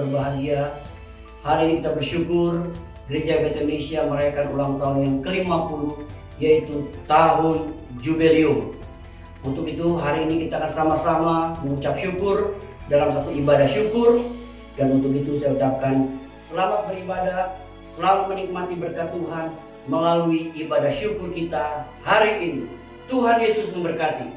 berbahagia. Hari ini kita bersyukur Gereja Betel Indonesia merayakan ulang tahun yang ke-50, yaitu tahun jubileum. Untuk itu hari ini kita akan sama-sama mengucap syukur dalam satu ibadah syukur. Dan untuk itu saya ucapkan selamat beribadah, selamat menikmati berkat Tuhan melalui ibadah syukur kita hari ini. Tuhan Yesus memberkati.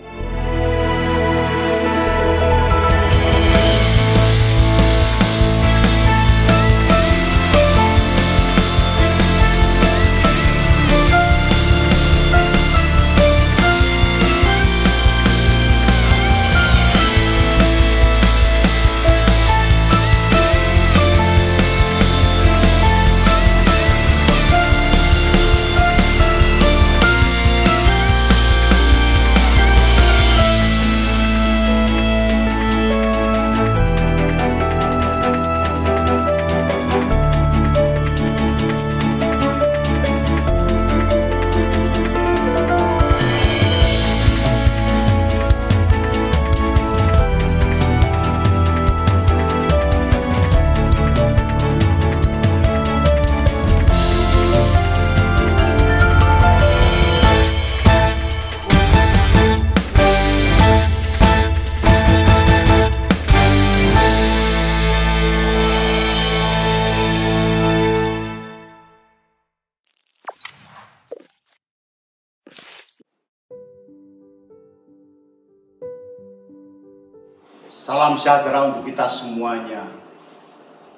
Salam sejahtera untuk kita semuanya.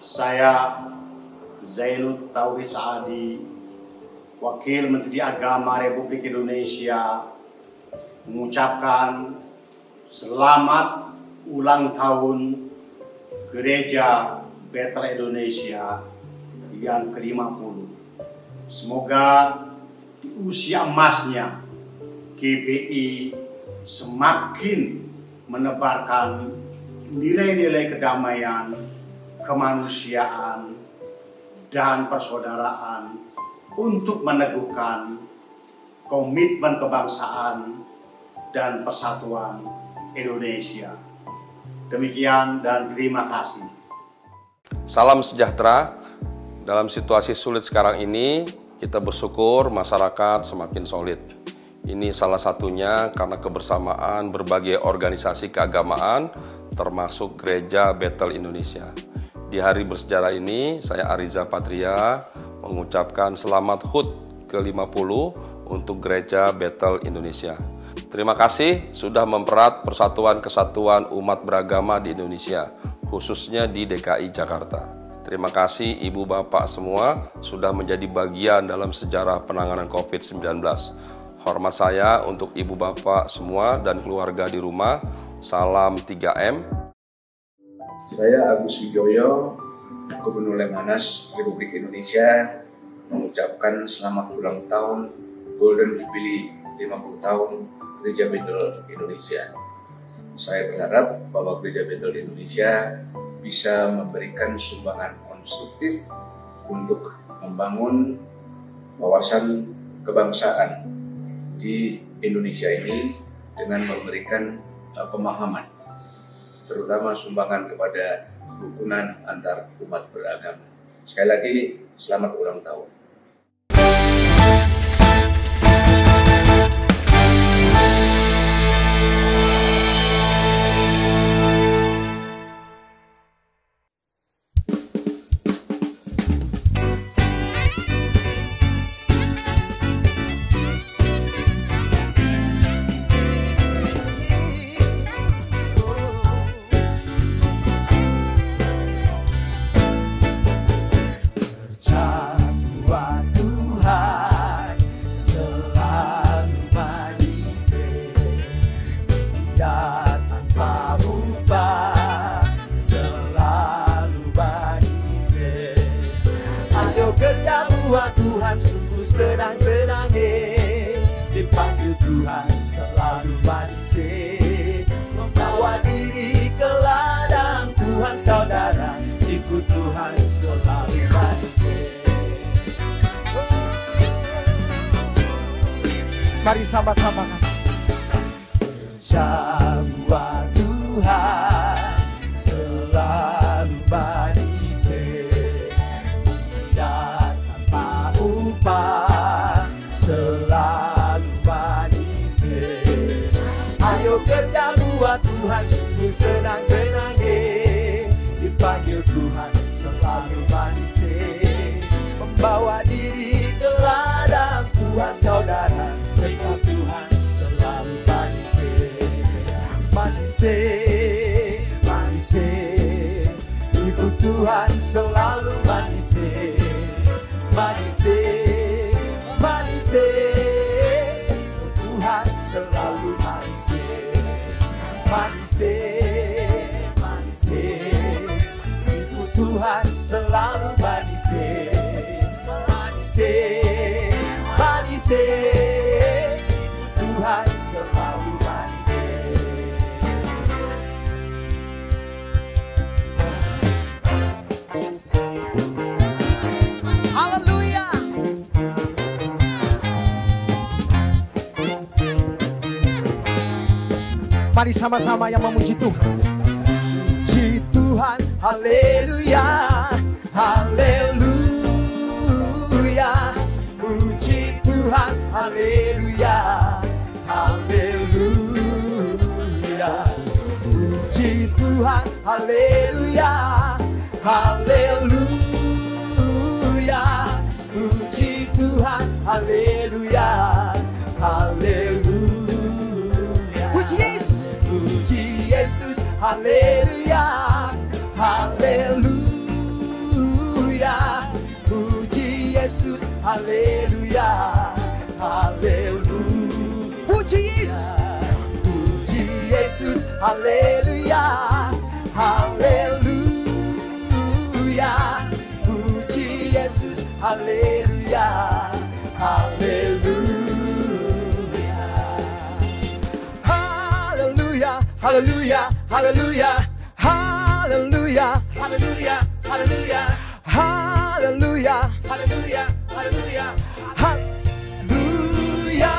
Saya Zainud Tauhid Saadi, Wakil Menteri Agama Republik Indonesia, mengucapkan selamat ulang tahun Gereja Betel Indonesia yang ke-50. Semoga di usia emasnya GBI semakin menebarkan nilai-nilai kedamaian, kemanusiaan, dan persaudaraan untuk meneguhkan komitmen kebangsaan dan persatuan Indonesia. Demikian dan terima kasih. Salam sejahtera. Dalam situasi sulit sekarang ini, kita bersyukur masyarakat semakin solid. Ini salah satunya karena kebersamaan berbagai organisasi keagamaan, termasuk Gereja Betel Indonesia. Di hari bersejarah ini, saya Ariza Patria mengucapkan selamat HUT ke-50 untuk Gereja Betel Indonesia. Terima kasih sudah mempererat persatuan kesatuan umat beragama di Indonesia, khususnya di DKI Jakarta. Terima kasih Ibu Bapak semua sudah menjadi bagian dalam sejarah penanganan COVID-19. Hormat saya untuk Ibu Bapak semua dan keluarga di rumah. Salam 3M. Saya Agus Wijoyo, Gubernur Lemhanas Republik Indonesia, mengucapkan selamat ulang tahun Golden Jubilee 50 tahun Gereja Betel Indonesia. Saya berharap bahwa Gereja Betel Indonesia bisa memberikan sumbangan konstruktif untuk membangun wawasan kebangsaan di Indonesia ini dengan memberikan pemahaman, terutama sumbangan kepada rukunan antar umat beragama. Sekali lagi, selamat ulang tahun. Senang-senang dipanggil Tuhan selalu manis, membawa diri ke ladang Tuhan saudara, ikut Tuhan selalu manis. Mari sama-sama Jawa Tuhan selalu manis. senang-senangnya dipanggil Tuhan selalu manis, membawa diri ke ladang Tuhan saudara, sebab Tuhan selalu manis, manis, manis, ibu Tuhan selalu manis, manis, manis, Tuhan selalu manis, manis, manis, ibu Tuhan selalu manis, manis, manis, Tuhan selalu manis. Haleluya. Mari sama-sama yang memuji Tuhan. Puji Tuhan, haleluya, haleluya. Puji Tuhan, haleluya, haleluya. Puji Tuhan, haleluya, haleluya. Puji Tuhan, haleluya, haleluya. Puji Yesus, puji Yesus, haleluya, haleluya. Puji Yesus, haleluya, haleluya. Puji Yesus, puji Yesus, haleluya, haleluya. Puji Yesus, haleluya, haleluya. Haleluya, haleluya, haleluya, haleluya, haleluya, haleluya, haleluya, haleluya, haleluya, haleluya,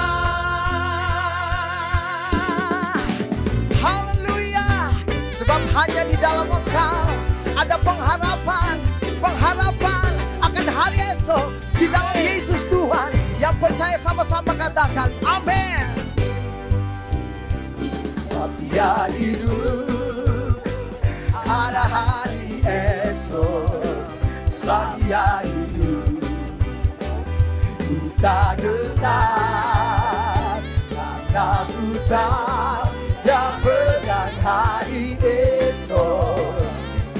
haleluya. Sebab hanya di dalam Engkau ada pengharapan, pengharapan akan hari esok di dalam Yesus Tuhan. Yang percaya sama-sama katakan amin. Setiap hidup ada hari esok, setiap hidup ku tak getar, karena ku tahu yang pegang hari esok.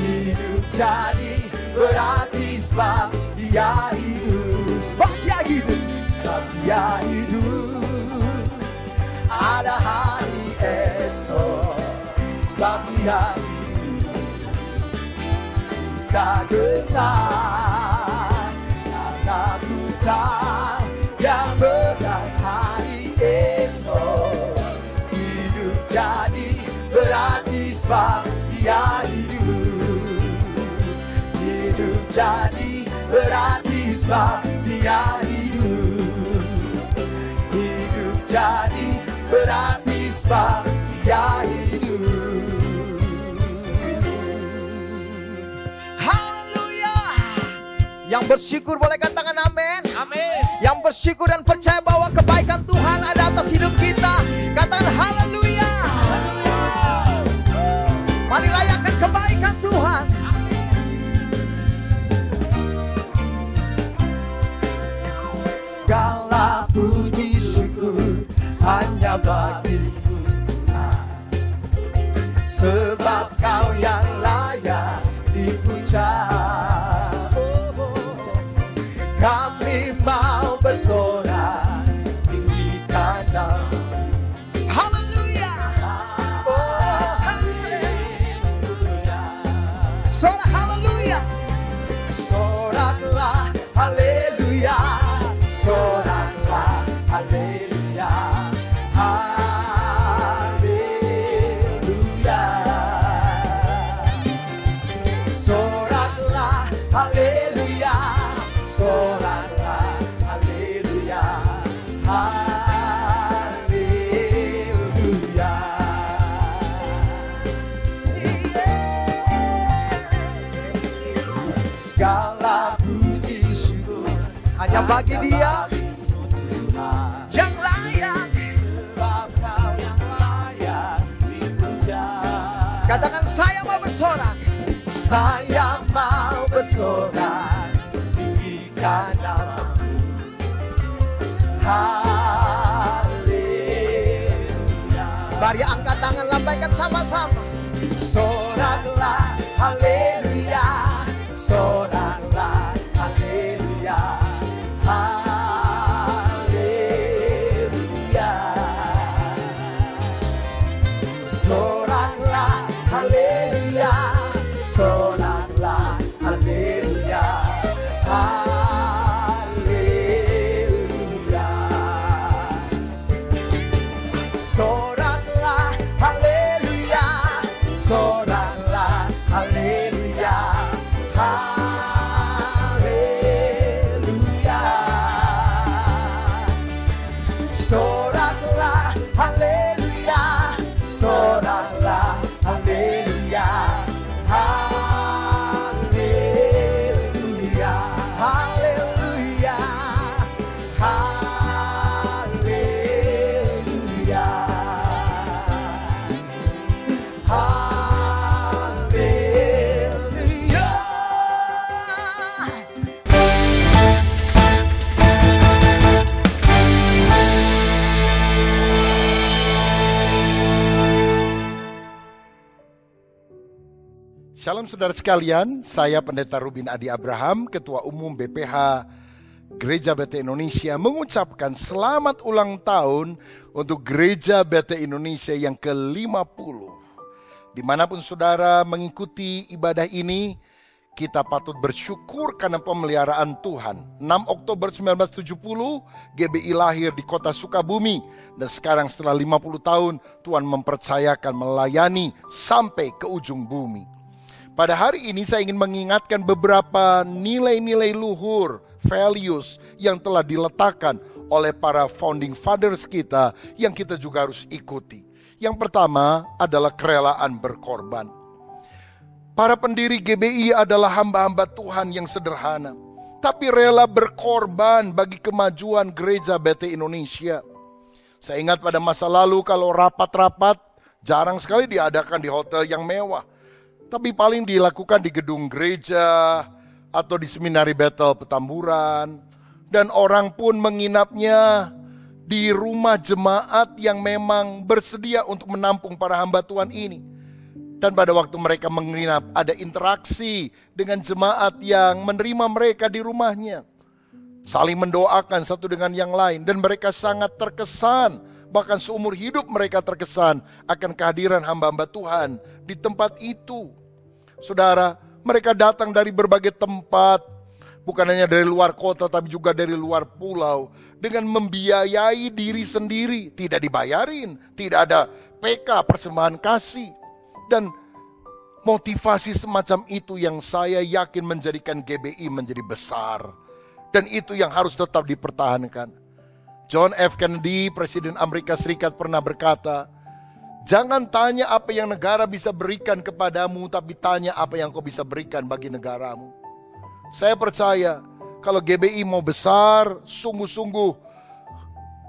Hidup jadi berarti sebab dia hidup, sebab dia hidup, sebab dia hidup. Ada hari esok, sebab dia hidup. Tak getar, karena ku tahu yang pegang hari esok. Hidup jadi berarti sebab dia hidup. Hidup jadi berarti sebab dia hidup. Hidup jadi berarti sebab dia hidup. Haleluya. Yang bersyukur boleh katakan amin. Amin. Yang bersyukur dan percaya bahwa kebaikan Tuhan ada atas hidup kita, katakan haleluya. Mari rayakan kebaikan Tuhan. Segala puji syukur hanya bagi-Mu Tuhan, sebab Kau yang layak dipuja. Kami mau bersorak tinggikan nama. Haleluya. Sorak haleluya. Soraklah haleluya. Soraklah haleluya. Haleluya. Soraklah haleluya. Soraklah haleluya. Haleluya. Segala puji syukur hanya bagi Dia yang layak, sebab Kau yang layak dipuja. Katakan saya mau bersorak. Saya mau bersorak, tinggikan namamu. Haleluya. Mari angkat tangan, lambaikan sama-sama. Soraklah, haleluya. Soraklah, haleluya. Haleluya. Soraklah, haleluya. Soraklah, haleluya. Haleluya. Soraklah, haleluya. Soraklah, haleluya. Haleluya. Soraklah, haleluya. Soraklah, haleluya. Haleluya. Haleluya. Haleluya. Shalom saudara sekalian, saya Pendeta Rubin Adi Abraham, Ketua Umum BPH Gereja BT Indonesia, mengucapkan selamat ulang tahun untuk Gereja BT Indonesia yang ke-50. Dimanapun saudara mengikuti ibadah ini, kita patut bersyukur karena pemeliharaan Tuhan. 6 Oktober 1970, GBI lahir di kota Sukabumi. Dan sekarang setelah 50 tahun, Tuhan mempercayakan melayani sampai ke ujung bumi. Pada hari ini saya ingin mengingatkan beberapa nilai-nilai luhur, values yang telah diletakkan oleh para founding fathers kita yang kita juga harus ikuti. Yang pertama adalah kerelaan berkorban. Para pendiri GBI adalah hamba-hamba Tuhan yang sederhana, tapi rela berkorban bagi kemajuan Gereja BT Indonesia. Saya ingat pada masa lalu kalau rapat-rapat jarang sekali diadakan di hotel yang mewah, tapi paling dilakukan di gedung gereja atau di seminari Bethel Petamburan. Dan orang pun menginapnya di rumah jemaat yang memang bersedia untuk menampung para hamba Tuhan ini. Dan pada waktu mereka menginap, ada interaksi dengan jemaat yang menerima mereka di rumahnya. Saling mendoakan satu dengan yang lain. Dan mereka sangat terkesan, bahkan seumur hidup mereka terkesan akan kehadiran hamba-hamba Tuhan di tempat itu. Saudara, mereka datang dari berbagai tempat, bukan hanya dari luar kota tapi juga dari luar pulau, dengan membiayai diri sendiri, tidak dibayarin, tidak ada PK, persembahan kasih. Dan motivasi semacam itu yang saya yakin menjadikan GBI menjadi besar. Dan itu yang harus tetap dipertahankan. John F. Kennedy, Presiden Amerika Serikat, pernah berkata, jangan tanya apa yang negara bisa berikan kepadamu, tapi tanya apa yang kau bisa berikan bagi negaramu. Saya percaya kalau GBI mau besar, sungguh-sungguh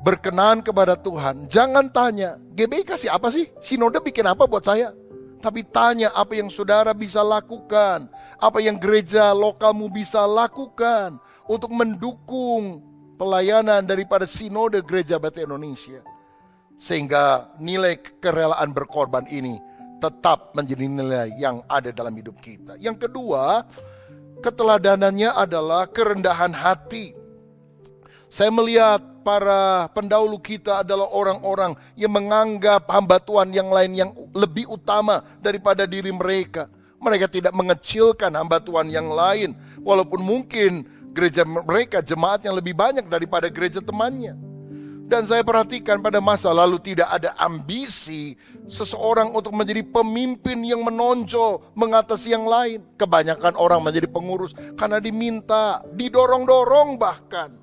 berkenan kepada Tuhan, jangan tanya, GBI kasih apa sih? Sinode bikin apa buat saya? Tapi tanya apa yang saudara bisa lakukan, apa yang gereja lokalmu bisa lakukan untuk mendukung pelayanan daripada Sinode Gereja BT Indonesia. Sehingga nilai kerelaan berkorban ini tetap menjadi nilai yang ada dalam hidup kita. Yang kedua, keteladanannya adalah kerendahan hati. Saya melihat para pendahulu kita adalah orang-orang yang menganggap hamba Tuhan yang lain yang lebih utama daripada diri mereka. Mereka tidak mengecilkan hamba Tuhan yang lain, walaupun mungkin gereja mereka jemaat yang lebih banyak daripada gereja temannya. Dan saya perhatikan pada masa lalu tidak ada ambisi seseorang untuk menjadi pemimpin yang menonjol mengatasi yang lain. Kebanyakan orang menjadi pengurus karena diminta, didorong-dorong bahkan.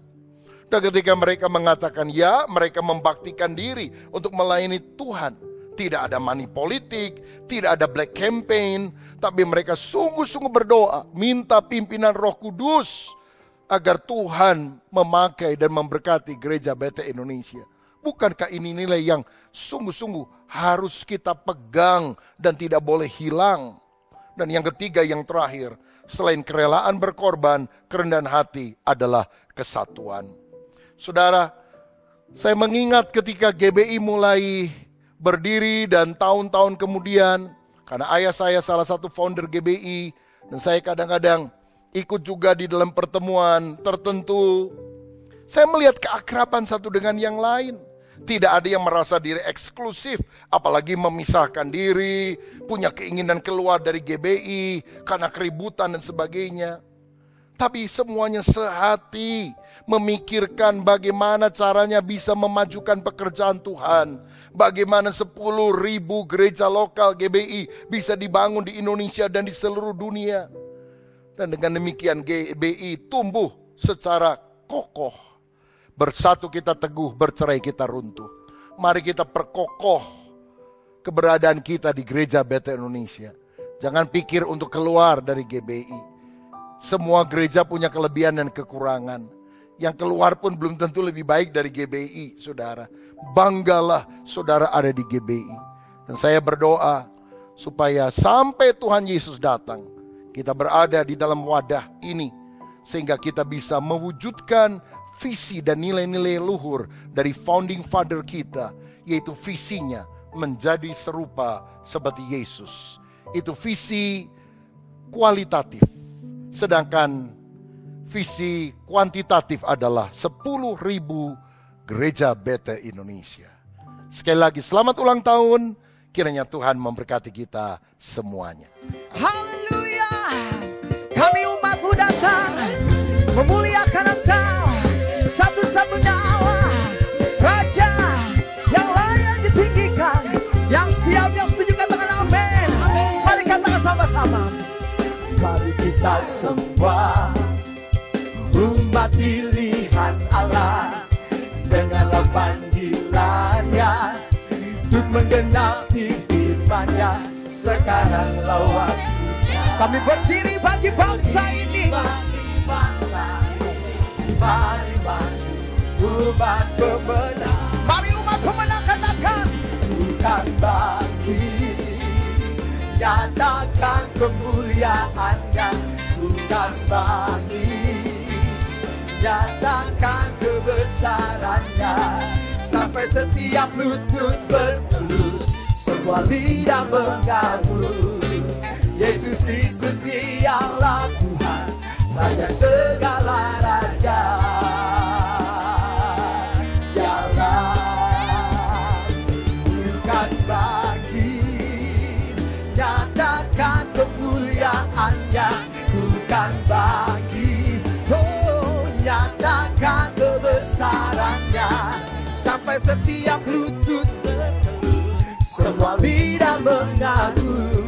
Dan ketika mereka mengatakan ya, mereka membaktikan diri untuk melayani Tuhan. Tidak ada money politik, tidak ada black campaign, tapi mereka sungguh-sungguh berdoa, minta pimpinan Roh Kudus agar Tuhan memakai dan memberkati Gereja BT Indonesia. Bukankah ini nilai yang sungguh-sungguh harus kita pegang dan tidak boleh hilang. Dan yang ketiga, yang terakhir, selain kerelaan berkorban, kerendahan hati adalah kesatuan. Saudara, saya mengingat ketika GBI mulai berdiri dan tahun-tahun kemudian, karena ayah saya salah satu founder GBI, dan saya kadang-kadang ikut juga di dalam pertemuan tertentu, saya melihat keakraban satu dengan yang lain. Tidak ada yang merasa diri eksklusif, apalagi memisahkan diri, punya keinginan keluar dari GBI karena keributan dan sebagainya. Tapi semuanya sehati, memikirkan bagaimana caranya bisa memajukan pekerjaan Tuhan. Bagaimana 10.000 gereja lokal GBI bisa dibangun di Indonesia dan di seluruh dunia. Dan dengan demikian GBI tumbuh secara kokoh. Bersatu kita teguh, bercerai kita runtuh. Mari kita perkokoh keberadaan kita di Gereja Bethel Indonesia. Jangan pikir untuk keluar dari GBI. Semua gereja punya kelebihan dan kekurangan. Yang keluar pun belum tentu lebih baik dari GBI, saudara. Banggalah saudara ada di GBI. Dan saya berdoa supaya sampai Tuhan Yesus datang, kita berada di dalam wadah ini. Sehingga kita bisa mewujudkan visi dan nilai-nilai luhur dari founding father kita, yaitu visinya menjadi serupa seperti Yesus. Itu visi kualitatif, sedangkan visi kuantitatif adalah 10.000 gereja Bethel Indonesia. Sekali lagi selamat ulang tahun, kiranya Tuhan memberkati kita semuanya. Haleluya. Kami umat-Mu datang memuliakan Engkau, satu-satunya Allah, Raja yang layak ditinggikan, yang siap, yang setuju, katakan amin. Mari katakan sama-sama. Mari kita semua umat pilihan Allah, dengarlah panggilannya untuk menggenapi firman-Nya. Sekaranglah waktunya kami berdiri bagi bangsa ini. Mari maju umat pemenang. Mari umat pemenang katakan, bukan bagi, nyatakan kemuliaan-Nya. Bukan bagi, nyatakan kebesaran-Nya. Sampai setiap lutut bertelut, semua lidah mengaku, Yesus Kristus Dialah Tuhan, Raja segala raja. Dialah, bukan bagi, nyatakan kemuliaan-Nya. Bukan bagi, oh, nyatakan kebesaran-Nya. Sampai setiap lutut bertelut, semua lidah mengaku,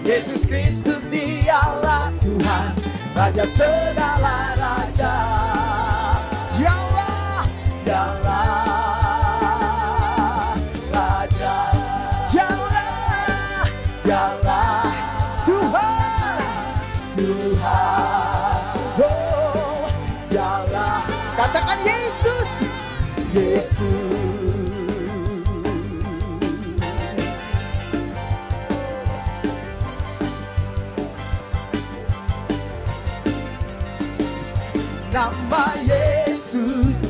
Yesus Kristus Dialah Tuhan, Raja segala raja. Dialah, Dialah Raja. Dialah, Dialah Tuhan, Tuhan. Oh, Dialah. Katakan Yesus, Yesus. Nama Yesus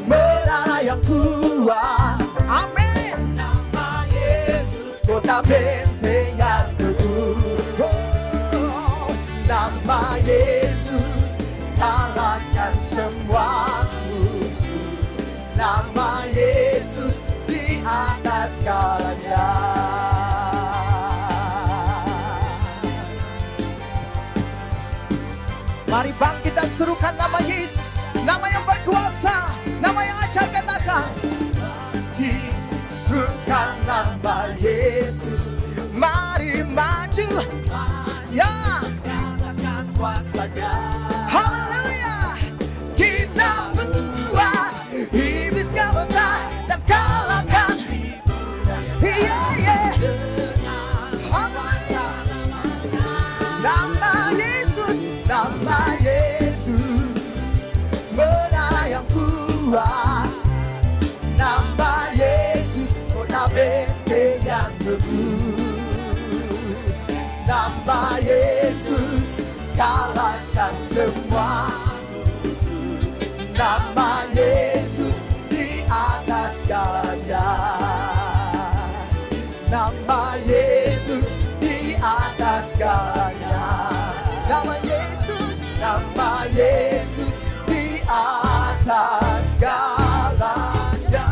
menara yang kuat. Amin. Nama Yesus kota benteng yang teguh. Oh, nama Yesus kalahkan semua musuh. Nama Yesus di atas segalanya. Mari bangkit dan serukan nama Yesus, nama yang berkuasa, nama yang ajaib. Katakan, serukan nama Yesus. Mari maju, ya, nyatakan kuasanya. Haleluya. Kita buat iblis kabutah dan kalahkan. Iya, iya. Nama Yesus, nama Yesus, menara yang kuat. Nama Yesus, kota benteng kalahkan semua musuh. Nama Yesus di atas segalanya. Nama Yesus di atas segalanya. Nama Yesus di atas segalanya.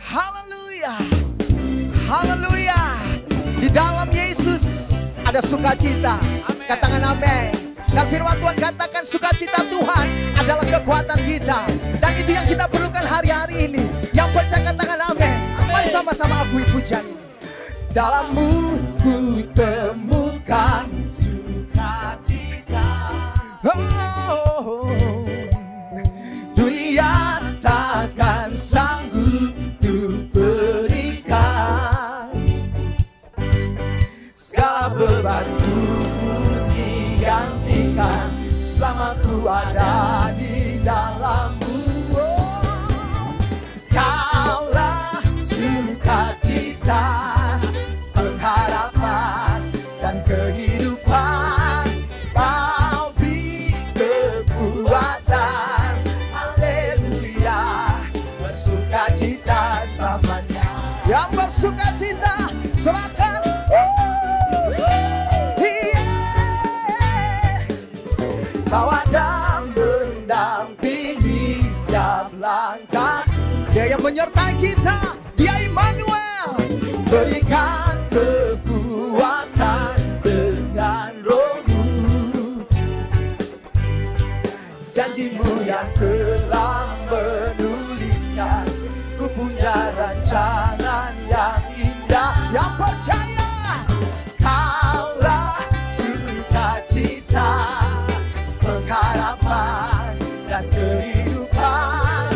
Haleluya, haleluya. Di dalam Yesus ada sukacita. Katakan amin. Dan firman Tuhan katakan sukacita Tuhan adalah kekuatan kita. Dan itu yang kita perlukan hari-hari ini. Yang percaya katakan amin. Mari sama-sama akui pujian ini. Dalammu ku temukan sukacita. Dunia takkan sanggup untuk berikan segala bebanku digantikan selama ku ada di dalammu. Kaulah sukacita, pengharapan dan kehidupan. Kau beri kekuatan, haleluya, bersukacita selamanya. Yang bersukacita serahkan. Kau ada mendampingi setiap langkah. Dia yang menyertai kita, Dia Immanuel. Berikan kekuatan dengan Roh-Mu. Janji-Mu yang telah menuliskan, ku punya rancangan yang indah. Yang percaya, Kaulah sukacita, pengharapan dan kehidupan.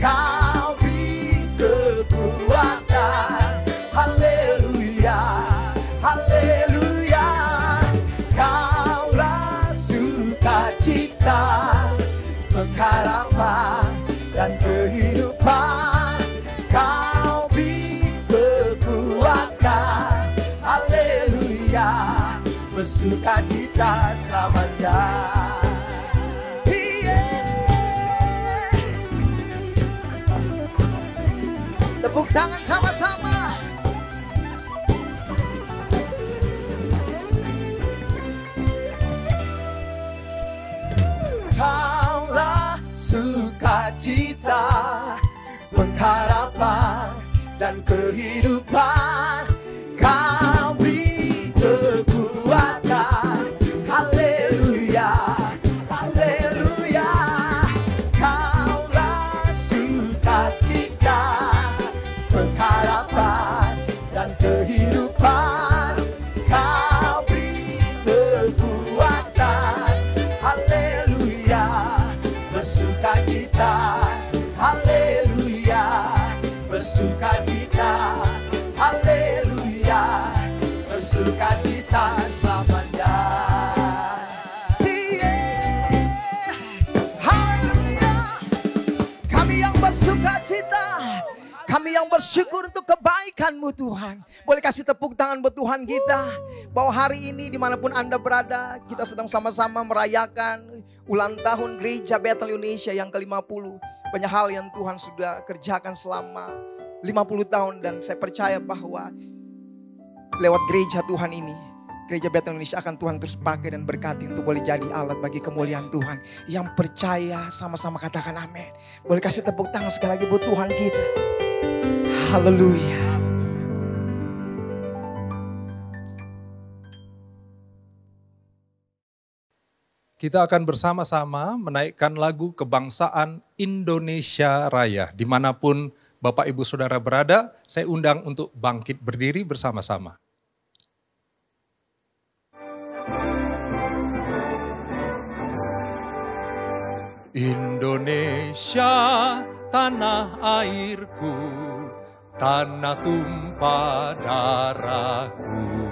Kau beri kekuatan, haleluya, haleluya. Kaulah sukacita, pengharapan dan kehidupan. Kau beri kekuatan, haleluya, bersukacita selamanya. Tepuk tangan sama-sama. Kaulah sukacita, pengharapan dan kehidupan. Kau beri kekuatan, haleluya, haleluya. Kaulah sukacita, pengharapan dan kehidupan. Kau beri kekuatan, haleluya, bersukacita, haleluya, bersukacita, haleluya, bersukacita selamanya. Haleluya. Kami yang bersukacita, kami yang bersyukur untuk kebaikan-Mu Tuhan. Boleh kasih tepuk tangan buat Tuhan kita. Bahwa hari ini dimanapun Anda berada, kita sedang sama-sama merayakan ulang tahun Gereja Bethel Indonesia yang ke-50. Banyak hal yang Tuhan sudah kerjakan selama 50 tahun. Dan saya percaya bahwa lewat gereja Tuhan ini, Gereja Bethel Indonesia akan Tuhan terus pakai dan berkati untuk boleh jadi alat bagi kemuliaan Tuhan. Yang percaya sama-sama katakan amin. Boleh kasih tepuk tangan sekali lagi buat Tuhan kita. Haleluya. Kita akan bersama-sama menaikkan lagu kebangsaan Indonesia Raya. Dimanapun Bapak Ibu Saudara berada, saya undang untuk bangkit berdiri bersama-sama. Indonesia, tanah airku, tanah tumpah darahku.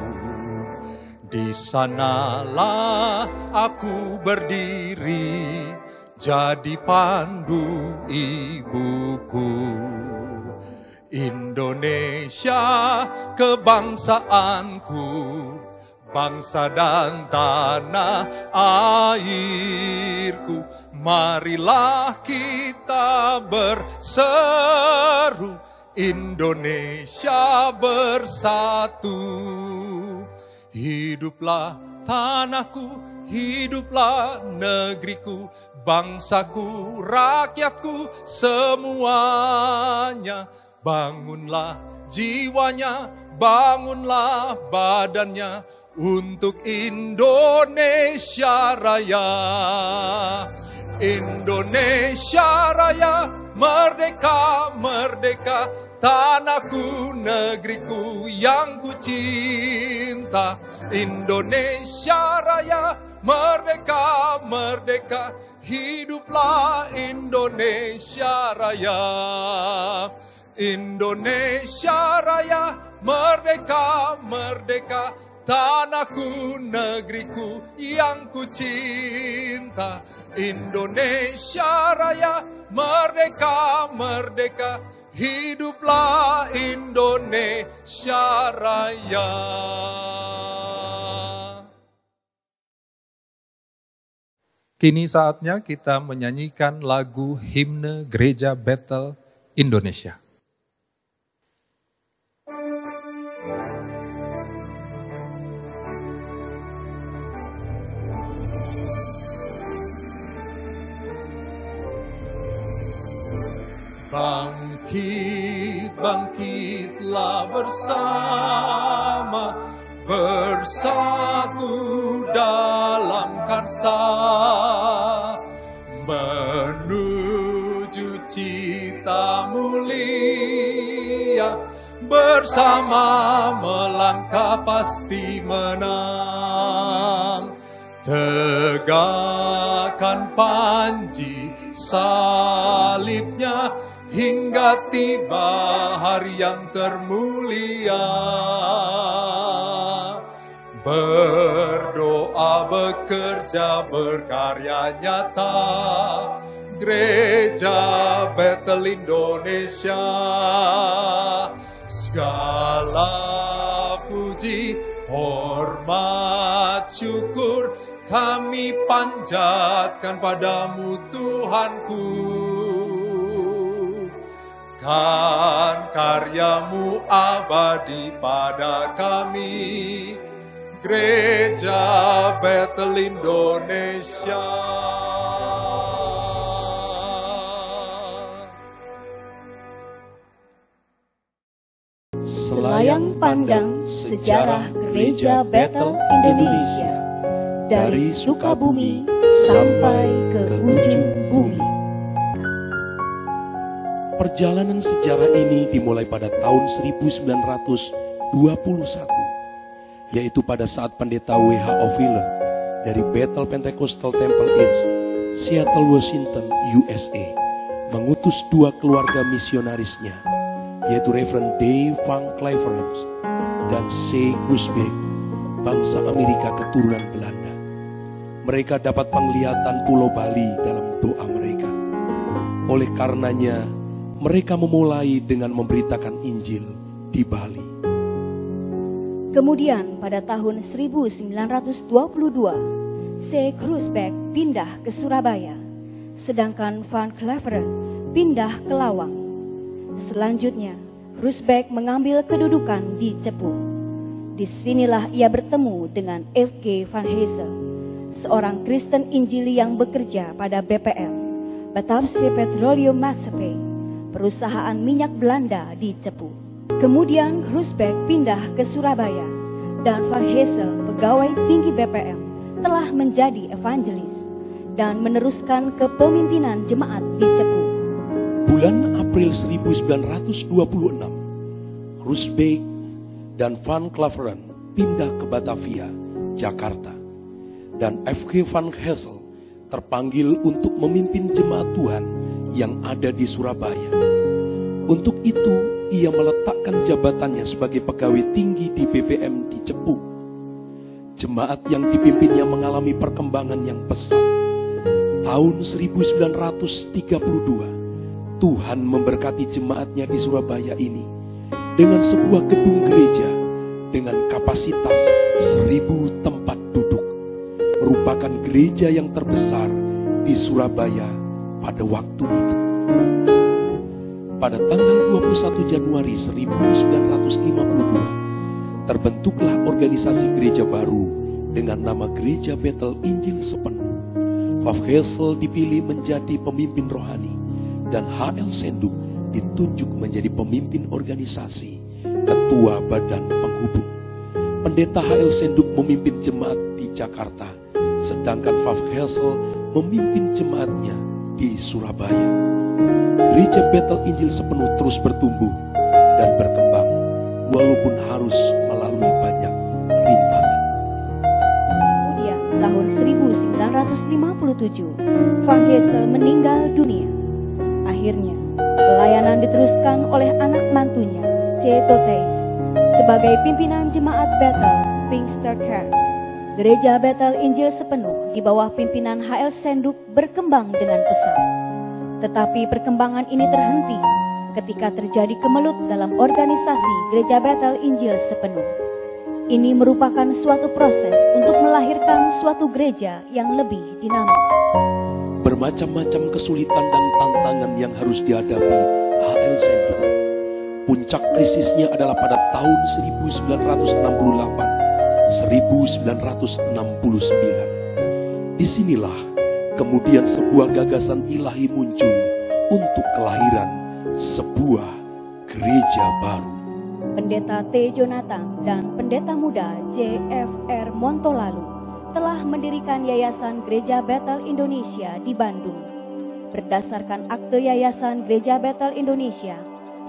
Di sanalah aku berdiri, jadi pandu ibuku. Indonesia kebangsaanku, bangsa dan tanah airku. Marilah kita berseru, Indonesia bersatu. Hiduplah tanahku, hiduplah negeriku, bangsaku, rakyatku, semuanya. Bangunlah jiwanya, bangunlah badannya untuk Indonesia Raya. Indonesia Raya, merdeka, merdeka, tanahku, negeriku yang ku cinta. Indonesia Raya, merdeka, merdeka, hiduplah Indonesia Raya. Indonesia Raya, merdeka, merdeka, tanahku, negeriku yang ku cinta. Indonesia Raya, merdeka, merdeka, hiduplah Indonesia Raya. Kini saatnya kita menyanyikan lagu himne Gereja Bethel Indonesia. Bangkit, bangkitlah bersama, bersatu dalam karsa, menuju cita mulia, bersama melangkah pasti menang. Tegakkan panji salibnya, hingga tiba hari yang termulia. Berdoa, bekerja, berkarya nyata, Gereja Bethel Indonesia. Segala puji, hormat, syukur kami panjatkan padamu Tuhanku. Kan karyamu abadi pada kami, Gereja Bethel Indonesia. Selayang pandang sejarah Gereja Bethel Indonesia, dari Sukabumi sampai ke ujung bumi. Perjalanan sejarah ini dimulai pada tahun 1921, yaitu pada saat pendeta W.H. O'Filler dari Bethel Pentecostal Temple Inns, Seattle, Washington, USA, mengutus dua keluarga misionarisnya, yaitu Reverend Dave Van Cleverance dan C. Groesbeek, bangsa Amerika keturunan Belanda. Mereka dapat penglihatan Pulau Bali dalam doa mereka. Oleh karenanya, mereka memulai dengan memberitakan Injil di Bali. Kemudian pada tahun 1922, C. Groesbeek pindah ke Surabaya, sedangkan Van Cleverance pindah ke Lawang. Selanjutnya, Groesbeek mengambil kedudukan di Cepu. Disinilah ia bertemu dengan F.K. Van Hessel, seorang Kristen Injili yang bekerja pada BPM, Batavse Petroleum Maatschappij, perusahaan minyak Belanda di Cepu. Kemudian Groesbeek pindah ke Surabaya, dan Van Hessel, pegawai tinggi BPM, telah menjadi evangelis dan meneruskan kepemimpinan jemaat di Cepu. Bulan April 1926, Groesbeek dan Van Cleverance pindah ke Batavia, Jakarta, dan F.K. Van Hessel terpanggil untuk memimpin jemaat Tuhan yang ada di Surabaya. Untuk itu, ia meletakkan jabatannya sebagai pegawai tinggi di BPM di Cepu. Jemaat yang dipimpinnya mengalami perkembangan yang pesat. tahun 1932, Tuhan memberkati jemaatnya di Surabaya ini dengan sebuah gedung gereja dengan kapasitas 1000 tempat duduk. Merupakan gereja yang terbesar di Surabaya pada waktu itu. Pada tanggal 21 Januari 1952, terbentuklah organisasi gereja baru dengan nama Gereja Bethel Injil Sepenuh. Prof. Hessel dipilih menjadi pemimpin rohani dan H.L. Senduk ditunjuk menjadi pemimpin organisasi, ketua badan penghubung. Pendeta H.L. Senduk memimpin jemaat di Jakarta, sedangkan Prof. Hessel memimpin jemaatnya di Surabaya. Gereja Bethel Injil Sepenuh terus bertumbuh dan berkembang, walaupun harus melalui banyak rintangan. Kemudian tahun 1957, Van Hessel meninggal dunia. Akhirnya, pelayanan diteruskan oleh anak mantunya, C. Toteis, sebagai pimpinan jemaat Bethel Pinkster Kerk. Gereja Bethel Injil Sepenuh di bawah pimpinan H.L. Senduk berkembang dengan pesat. Tetapi perkembangan ini terhenti ketika terjadi kemelut dalam organisasi Gereja Bethel Injil Sepenuh. Ini merupakan suatu proses untuk melahirkan suatu gereja yang lebih dinamis. Bermacam-macam kesulitan dan tantangan yang harus dihadapi H.L. Senduk. Puncak krisisnya adalah pada tahun 1968-1969. Disinilah kemudian sebuah gagasan ilahi muncul untuk kelahiran sebuah gereja baru. Pendeta T. Jonathan dan pendeta muda J.F.R. Montolalu telah mendirikan Yayasan Gereja Bethel Indonesia di Bandung. Berdasarkan akte Yayasan Gereja Bethel Indonesia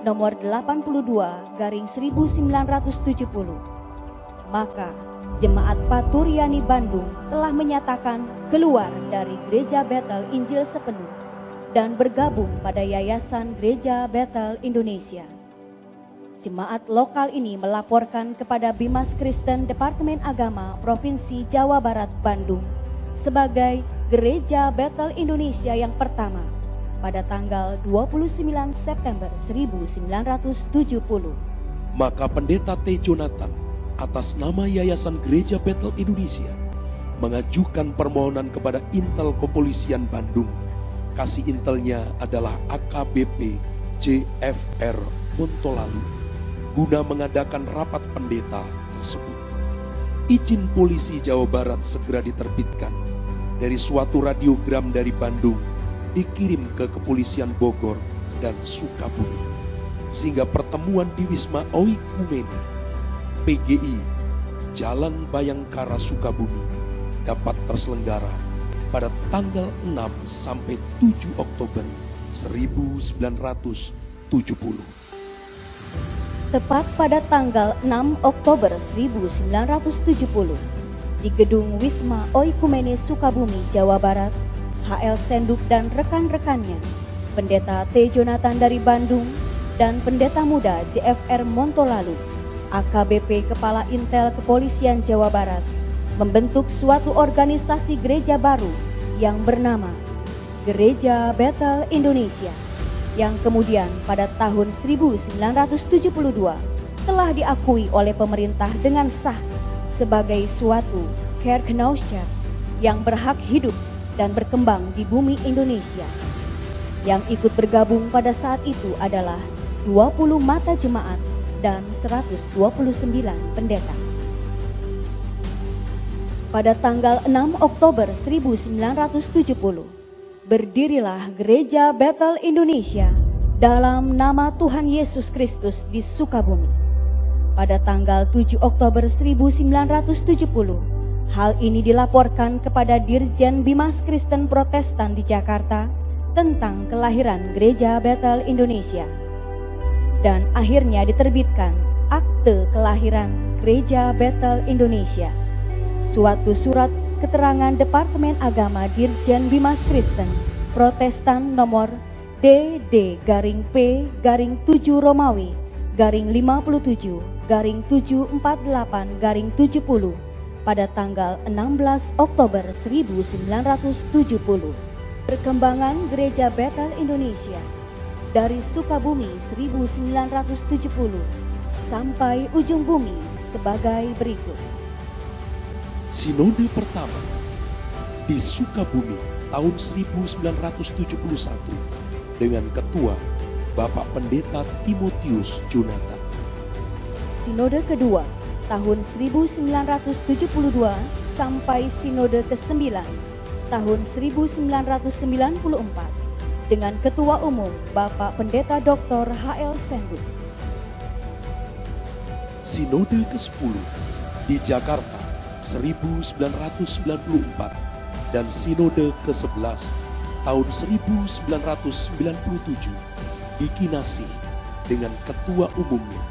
nomor 82/1970, maka Jemaat Paturyani Bandung telah menyatakan keluar dari Gereja Bethel Injil Sepenuh dan bergabung pada Yayasan Gereja Bethel Indonesia. Jemaat lokal ini melaporkan kepada Bimas Kristen Departemen Agama Provinsi Jawa Barat Bandung sebagai Gereja Bethel Indonesia yang pertama pada tanggal 29 September 1970. Maka Pendeta T. Jonathan atas nama Yayasan Gereja Bethel Indonesia mengajukan permohonan kepada Intel Kepolisian Bandung. Kasih intelnya adalah AKBP J.F.R. Montolalu guna mengadakan rapat pendeta tersebut. Izin polisi Jawa Barat segera diterbitkan. Dari suatu radiogram dari Bandung dikirim ke Kepolisian Bogor dan Sukabumi, sehingga pertemuan di Wisma Oikumene PGI Jalan Bayangkara Sukabumi dapat terselenggara pada tanggal 6 sampai 7 Oktober 1970. Tepat pada tanggal 6 Oktober 1970, di gedung Wisma Oikumene Sukabumi, Jawa Barat, H.L. Senduk dan rekan-rekannya, Pendeta T. Jonathan dari Bandung, dan Pendeta Muda J.F.R. Montolalu, AKBP Kepala Intel Kepolisian Jawa Barat, membentuk suatu organisasi gereja baru yang bernama Gereja Bethel Indonesia, yang kemudian pada tahun 1972 telah diakui oleh pemerintah dengan sah sebagai suatu Kerkgenootschap yang berhak hidup dan berkembang di bumi Indonesia. Yang ikut bergabung pada saat itu adalah 20 mata jemaat dan 129 pendeta. Pada tanggal 6 Oktober 1970, berdirilah Gereja Bethel Indonesia dalam nama Tuhan Yesus Kristus di Sukabumi. Pada tanggal 7 Oktober 1970, hal ini dilaporkan kepada Dirjen Bimas Kristen Protestan di Jakarta tentang kelahiran Gereja Bethel Indonesia. Dan akhirnya diterbitkan Akte Kelahiran Gereja Bethel Indonesia, suatu surat keterangan Departemen Agama Dirjen Bimas Kristen Protestan nomor DD-P-7 Romawi /57-748-70 pada tanggal 16 Oktober 1970. Perkembangan Gereja Bethel Indonesia dari Sukabumi 1970 sampai ujung bumi sebagai berikut. Sinode pertama di Sukabumi tahun 1971 dengan Ketua Bapak Pendeta Timotius Jonathan. Sinode kedua tahun 1972 sampai Sinode ke-9 tahun 1994 dengan Ketua Umum Bapak Pendeta Dr. H.L. Sendu. Sinode ke-10 di Jakarta 1994 dan Sinode ke-11 tahun 1997 di Kinasih dengan Ketua Umumnya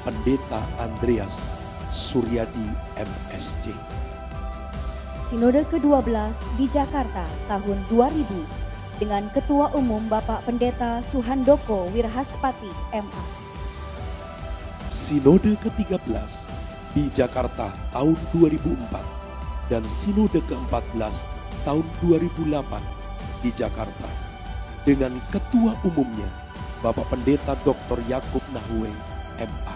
Pendeta Andreas Suryadi MSc. Sinode ke-12 di Jakarta tahun 2000 dengan Ketua Umum Bapak Pendeta Suhandoko Wirhaspati MA. Sinode ke-13 di Jakarta tahun 2004 dan Sinode ke-14 tahun 2008 di Jakarta dengan Ketua Umumnya Bapak Pendeta Dr. Yakub Nahwe MA.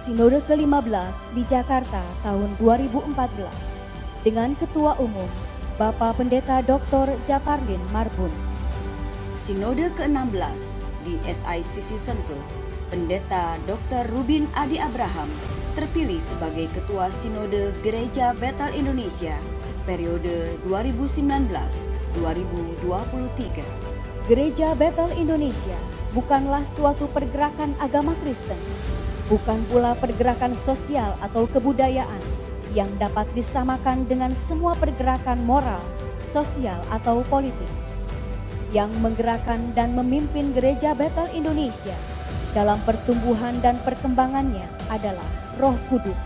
Sinode ke-15 di Jakarta tahun 2014 dengan Ketua Umum Bapak Pendeta Dr. Japardin Marbun. Sinode ke-16 di SICC Sentul, Pendeta Dr. Rubin Adi Abraham terpilih sebagai Ketua Sinode Gereja Bethel Indonesia periode 2019-2023. Gereja Bethel Indonesia bukanlah suatu pergerakan agama Kristen, bukan pula pergerakan sosial atau kebudayaan yang dapat disamakan dengan semua pergerakan moral, sosial atau politik. Yang menggerakkan dan memimpin Gereja Bethel Indonesia dalam pertumbuhan dan perkembangannya adalah Roh Kudus,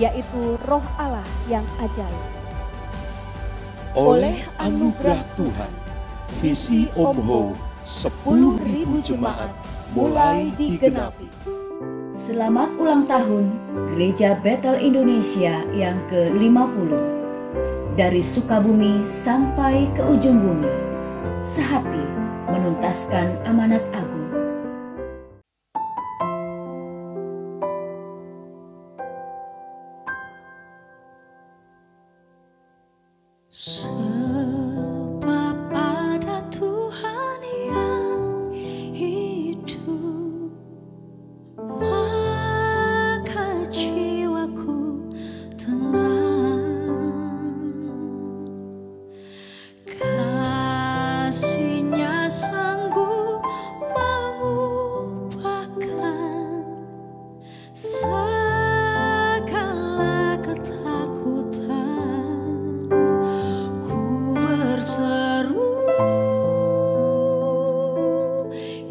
yaitu Roh Allah yang ajaib. Oleh anugerah Tuhan, visi Om Ho 10.000 jemaat mulai digenapi. Selamat ulang tahun Gereja Bethel Indonesia yang ke-50. Dari Sukabumi sampai ke ujung bumi, sehati menuntaskan amanat agung. Sebab ada Tuhan yang hidup, maka jiwaku tenang. Kasih-Nya sanggup mengubahkan segala ketakutan. Ku berseru,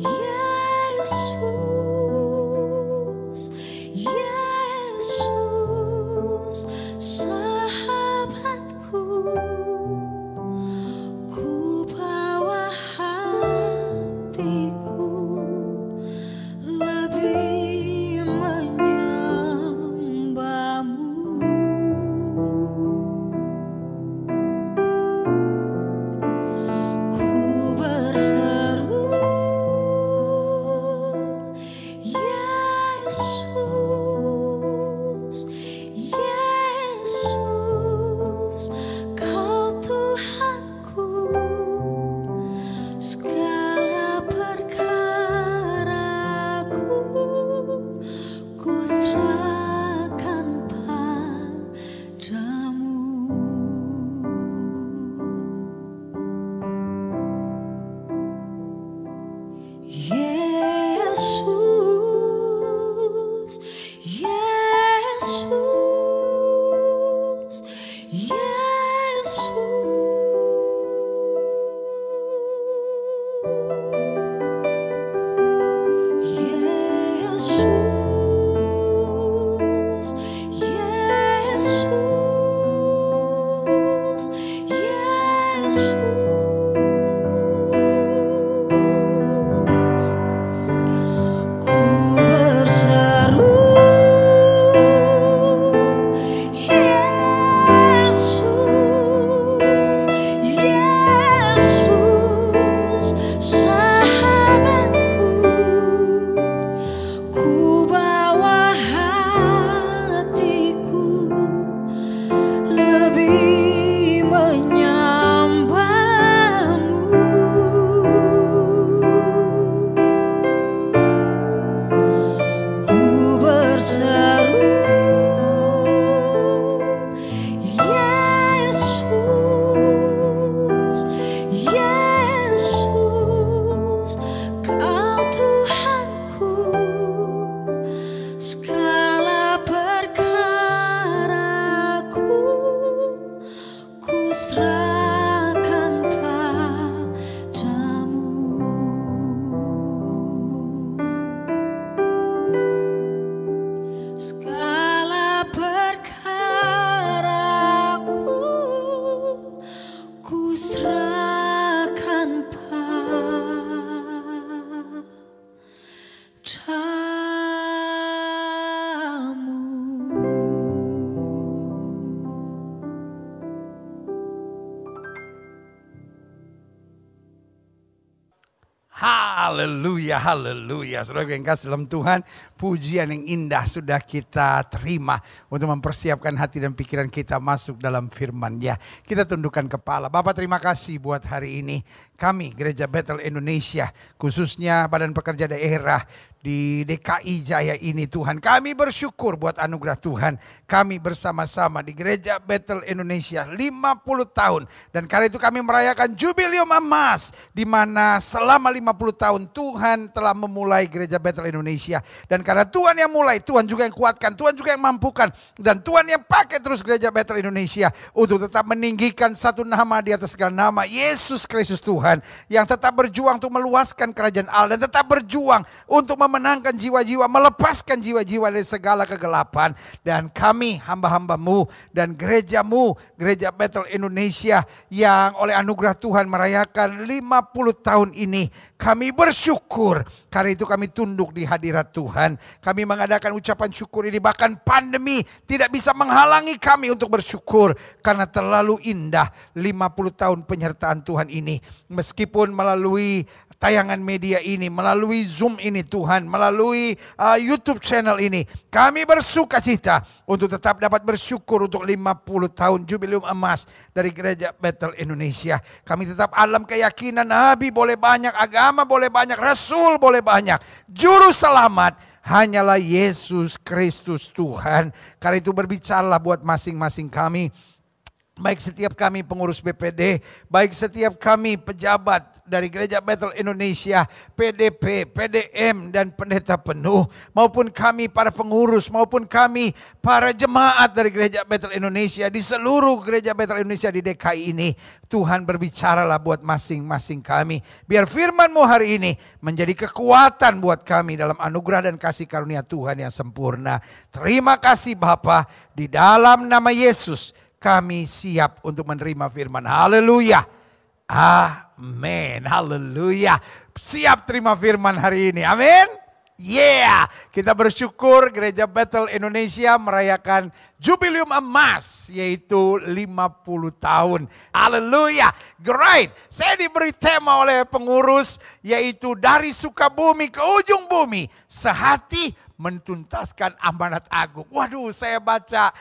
Yesus, Yesus, sahabatku. Ku bawa hatiku lebih menyembah-Mu. Ku berseru, Yesus, Yesus, Kau Tuhanku. Segala perkaraku ku serahkan padamu. Yesus, Yesus, Yesus, Yesus, Yesus. Ku berseru, Yesus, Yesus, Haleluya, haleluya. Saudara yang kasih dalam Tuhan, pujian yang indah sudah kita terima untuk mempersiapkan hati dan pikiran kita masuk dalam firman-Nya. Kita tundukkan kepala. Bapak, terima kasih buat hari ini. Kami Gereja Bethel Indonesia, khususnya Badan Pekerja Daerah di DKI Jaya ini Tuhan, kami bersyukur buat anugerah Tuhan. Kami bersama-sama di Gereja Bethel Indonesia 50 tahun. Dan karena itu kami merayakan Jubileum Emas, di mana selama 50 tahun Tuhan telah memulai Gereja Bethel Indonesia. Dan karena Tuhan yang mulai, Tuhan juga yang kuatkan, Tuhan juga yang mampukan. Dan Tuhan yang pakai terus Gereja Bethel Indonesia untuk tetap meninggikan satu nama di atas segala nama, Yesus Kristus Tuhan. Yang tetap berjuang untuk meluaskan kerajaan Allah, dan tetap berjuang untuk memenangkan jiwa-jiwa, melepaskan jiwa-jiwa dari segala kegelapan. Dan kami hamba-hambamu dan gerejamu, Gereja Bethel Indonesia, yang oleh anugerah Tuhan merayakan 50 tahun ini, kami bersyukur. Karena itu kami tunduk di hadirat Tuhan. Kami mengadakan ucapan syukur ini, bahkan pandemi tidak bisa menghalangi kami untuk bersyukur. Karena terlalu indah 50 tahun penyertaan Tuhan ini. Meskipun melalui tayangan media ini, melalui Zoom ini Tuhan, melalui YouTube channel ini, kami bersuka cita untuk tetap dapat bersyukur untuk 50 tahun Jubileum Emas dari Gereja Bethel Indonesia. Kami tetap dalam keyakinan Nabi boleh banyak, agama boleh banyak, Rasul boleh banyak, Juru Selamat hanyalah Yesus Kristus Tuhan. Karena itu berbicaralah buat masing-masing kami. Baik setiap kami pengurus BPD, baik setiap kami pejabat dari Gereja Bethel Indonesia, PDP, PDM, dan pendeta penuh, maupun kami para pengurus, maupun kami para jemaat dari Gereja Bethel Indonesia di seluruh Gereja Bethel Indonesia di DKI ini. Tuhan berbicaralah buat masing-masing kami. Biar firman-Mu hari ini menjadi kekuatan buat kami dalam anugerah dan kasih karunia Tuhan yang sempurna. Terima kasih Bapa, di dalam nama Yesus kami siap untuk menerima firman. Haleluya. Amin. Haleluya. Siap terima firman hari ini. Amin. Yeah. Kita bersyukur Gereja Bethel Indonesia merayakan Jubileum Emas, yaitu 50 tahun. Haleluya. Great. Saya diberi tema oleh pengurus, yaitu dari Sukabumi ke ujung bumi, sehati mentuntaskan amanat agung. Waduh, saya baca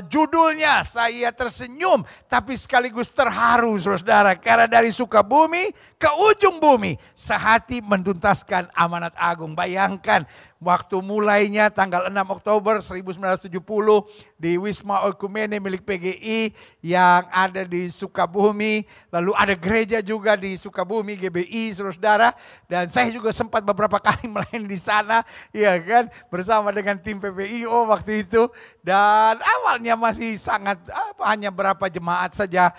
judulnya, saya tersenyum, tapi sekaligus terharu saudara. Karena dari Sukabumi ke ujung bumi, sehati mentuntaskan amanat agung. Bayangkan, waktu mulainya tanggal 6 Oktober 1970 di Wisma Oikumene milik PGI yang ada di Sukabumi. Lalu ada gereja juga di Sukabumi, GBI saudara. Dan saya juga sempat beberapa kali melayani di sana, ya kan, bersama dengan tim PPIO waktu itu. Dan awalnya masih sangat hanya berapa jemaat saja